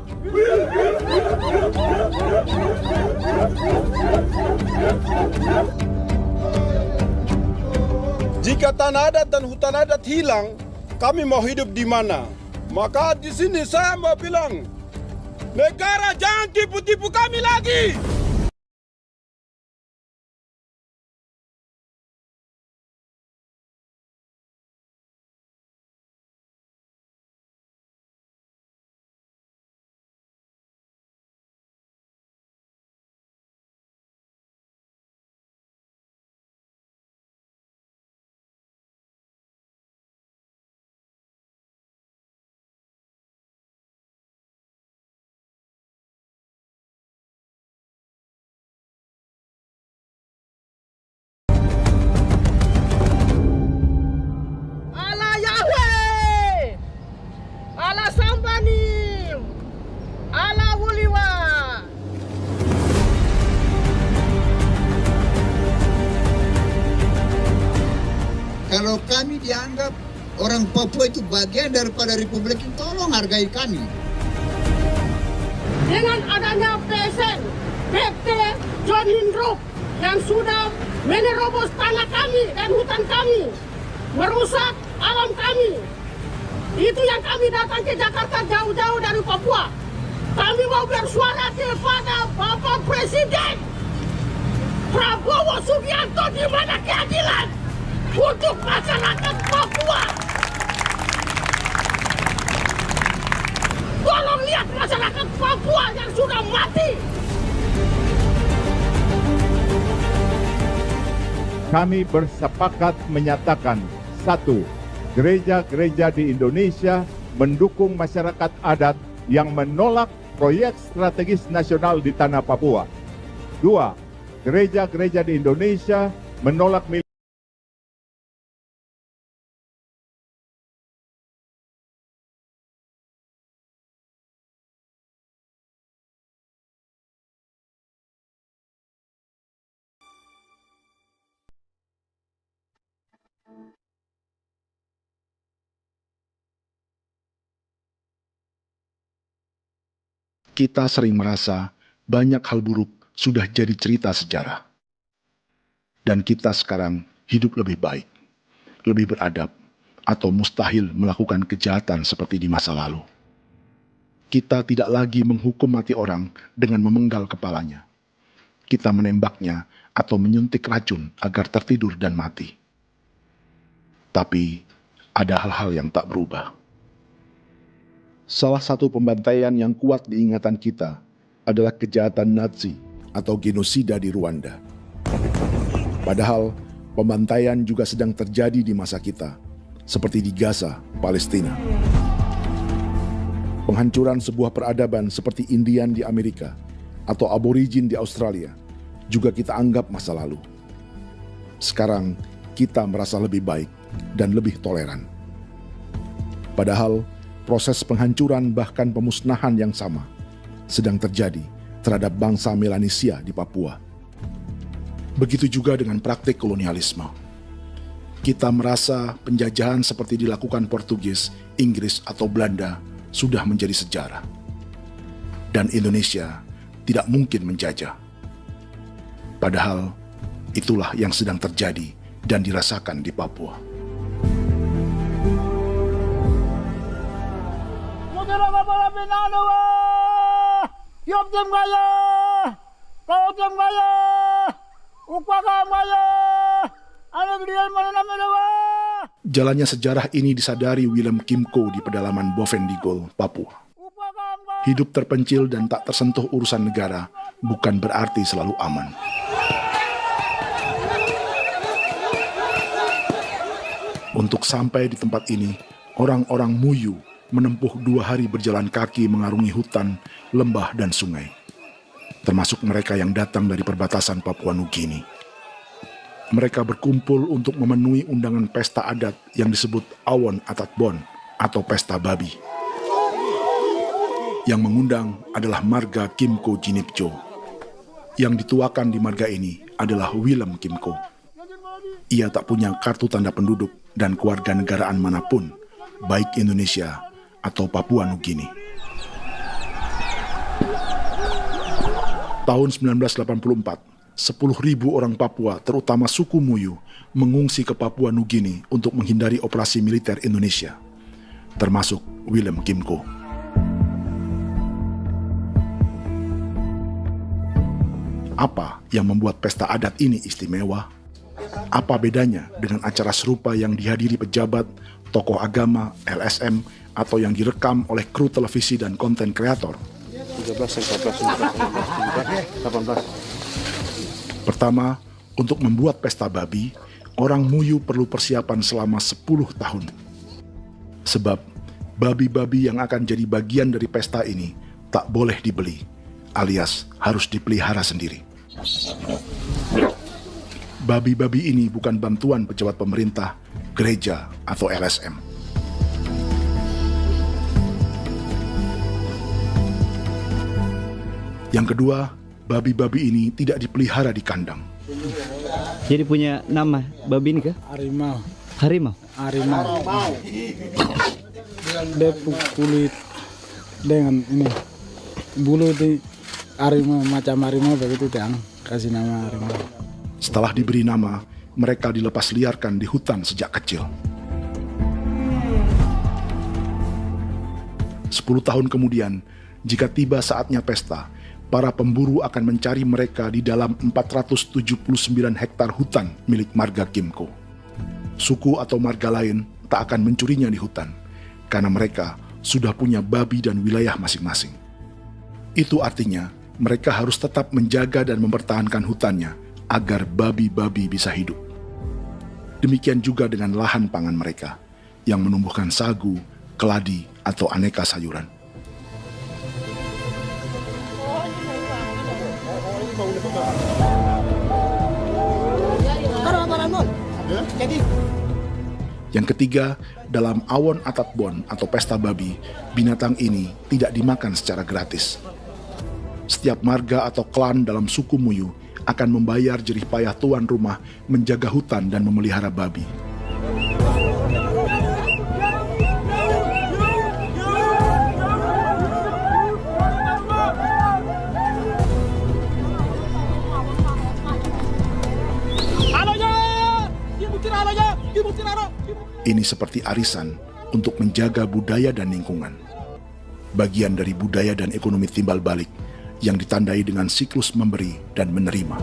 Jika tanah adat dan hutan adat hilang, kami mau hidup di mana? Maka di sini saya mau bilang, negara jangan tipu-tipu kami lagi. Kalau kami dianggap orang Papua itu bagian daripada Republik ini, tolong hargai kami. Dengan adanya PSN, PT, John Lynn Group yang sudah menerobos tanah kami dan hutan kami, merusak alam kami. Itu yang kami datang ke Jakarta jauh-jauh dari Papua. Kami mau bersuara kepada Bapak Presiden Prabowo Subianto, di mana keadilan untuk masyarakat Papua. Tolong lihat masyarakat Papua yang sudah mati. Kami bersepakat menyatakan, 1. Gereja-gereja di Indonesia mendukung masyarakat adat yang menolak proyek strategis nasional di tanah Papua. 2. Gereja-gereja di Indonesia menolak Kita sering merasa banyak hal buruk sudah jadi cerita sejarah. Dan kita sekarang hidup lebih baik, lebih beradab, atau mustahil melakukan kejahatan seperti di masa lalu. Kita tidak lagi menghukum mati orang dengan memenggal kepalanya. Kita menembaknya atau menyuntik racun agar tertidur dan mati. Tapi ada hal-hal yang tak berubah. Salah satu pembantaian yang kuat di ingatan kita adalah kejahatan Nazi atau genosida di Rwanda. Padahal pembantaian juga sedang terjadi di masa kita, seperti di Gaza, Palestina. Penghancuran sebuah peradaban seperti Indian di Amerika atau aborigin di Australia juga kita anggap masa lalu. Sekarang kita merasa lebih baik dan lebih toleran. Padahal proses penghancuran bahkan pemusnahan yang sama sedang terjadi terhadap bangsa Melanesia di Papua. Begitu juga dengan praktik kolonialisme. Kita merasa penjajahan seperti dilakukan Portugis, Inggris, atau Belanda sudah menjadi sejarah. Dan Indonesia tidak mungkin menjajah. Padahal itulah yang sedang terjadi dan dirasakan di Papua. Jalannya sejarah ini disadari Willem Kimco di pedalaman Bovendigol, Papua. Hidup terpencil dan tak tersentuh urusan negara bukan berarti selalu aman. Untuk sampai di tempat ini, orang-orang Muyu menempuh 2 hari berjalan kaki mengarungi hutan, lembah, dan sungai. Termasuk mereka yang datang dari perbatasan Papua Nugini. Mereka berkumpul untuk memenuhi undangan pesta adat yang disebut Awon Atatbon atau Pesta Babi. Yang mengundang adalah marga Kimco Jinipjo. Yang dituakan di marga ini adalah Willem Kimco. Ia tak punya kartu tanda penduduk dan kewarganegaraan manapun, baik Indonesia atau Papua Nugini. Tahun 1984, 10.000 orang Papua, terutama suku Muyu, mengungsi ke Papua Nugini untuk menghindari operasi militer Indonesia, termasuk Willem Kimco. Apa yang membuat pesta adat ini istimewa? Apa bedanya dengan acara serupa yang dihadiri pejabat, tokoh agama, LSM, atau yang direkam oleh kru televisi dan konten kreator? 13, 14, 15, 18. Pertama, untuk membuat pesta babi, orang Muyu perlu persiapan selama 10 tahun. Sebab, babi-babi yang akan jadi bagian dari pesta ini tak boleh dibeli, alias harus dipelihara sendiri. Babi-babi ini bukan bantuan pejabat pemerintah, gereja, atau LSM. Yang kedua, babi-babi ini tidak dipelihara di kandang. Jadi punya nama babi ini kah? Harimau. Harimau? Harimau. Dia kulit dengan ini bulu di harimau, macam harimau begitu kan, kasih nama harimau. Setelah diberi nama, mereka dilepas liarkan di hutan sejak kecil. 10 tahun kemudian, jika tiba saatnya pesta, para pemburu akan mencari mereka di dalam 479 hektar hutan milik marga Kimco. Suku atau marga lain tak akan mencurinya di hutan, karena mereka sudah punya babi dan wilayah masing-masing. Itu artinya, mereka harus tetap menjaga dan mempertahankan hutannya, agar babi-babi bisa hidup. Demikian juga dengan lahan pangan mereka, yang menumbuhkan sagu, keladi, atau aneka sayuran. Yang ketiga, dalam Awon Atatbon atau pesta babi, binatang ini tidak dimakan secara gratis. Setiap marga atau klan dalam suku Muyu akan membayar jerih payah tuan rumah menjaga hutan dan memelihara babi. Ini seperti arisan untuk menjaga budaya dan lingkungan. Bagian dari budaya dan ekonomi timbal balik yang ditandai dengan siklus memberi dan menerima.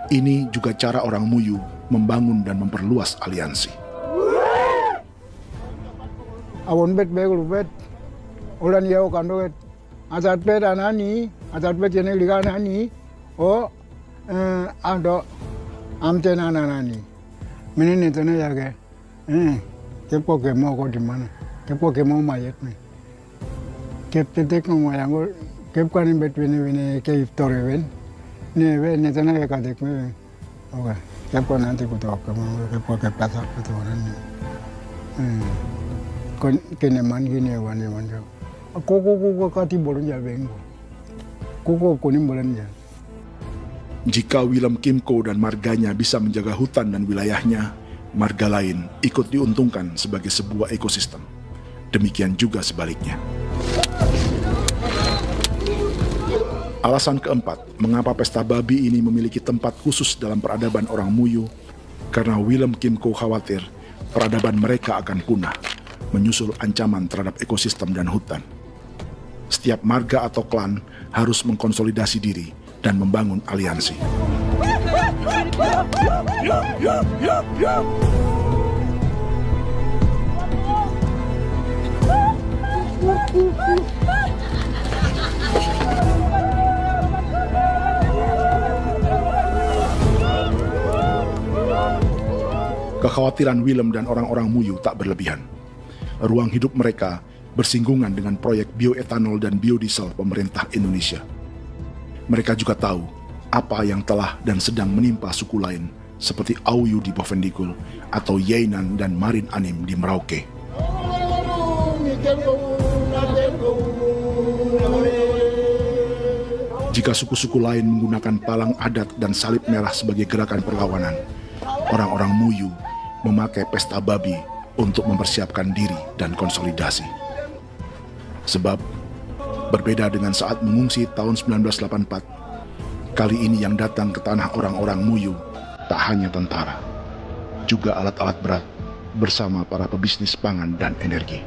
Ini juga cara orang Muyu membangun dan memperluas aliansi. Awon bet begul bet, ulan yau kando bet, asat bet anani, asat bet jene liga anani, ado amten anani, menini tene jage, kepo kemo ko di mana? Kepo kemo mayat nih. Kep tetek ngomayang kep kanin bet wini ke iftore wen. Ne tanah ya kadek me. Oke. Kepo nanti ku tahu kamu kepo ke pasar itu orang. Kon keneman gini wani wani. Koko kati bolon ya bengo. Koko kuning bolon ya. Jika Willem Kimco dan marganya bisa menjaga hutan dan wilayahnya, marga lain ikut diuntungkan sebagai sebuah ekosistem. Demikian juga sebaliknya. Alasan keempat, mengapa pesta babi ini memiliki tempat khusus dalam peradaban orang Muyu, karena Willem Kim Ko khawatir peradaban mereka akan punah, menyusul ancaman terhadap ekosistem dan hutan. Setiap marga atau klan harus mengkonsolidasi diri dan membangun aliansi. Kekhawatiran Willem dan orang-orang Muyu tak berlebihan. Ruang hidup mereka bersinggungan dengan proyek bioetanol dan biodiesel pemerintah Indonesia. Mereka juga tahu apa yang telah dan sedang menimpa suku lain seperti Auyu di Bovendigul atau Yainan dan Marin Anim di Merauke. Jika suku-suku lain menggunakan palang adat dan salib merah sebagai gerakan perlawanan, orang-orang Muyu memakai pesta babi untuk mempersiapkan diri dan konsolidasi. Sebab, berbeda dengan saat mengungsi tahun 1984, kali ini yang datang ke tanah orang-orang Muyu tak hanya tentara, juga alat-alat berat bersama para pebisnis pangan dan energi.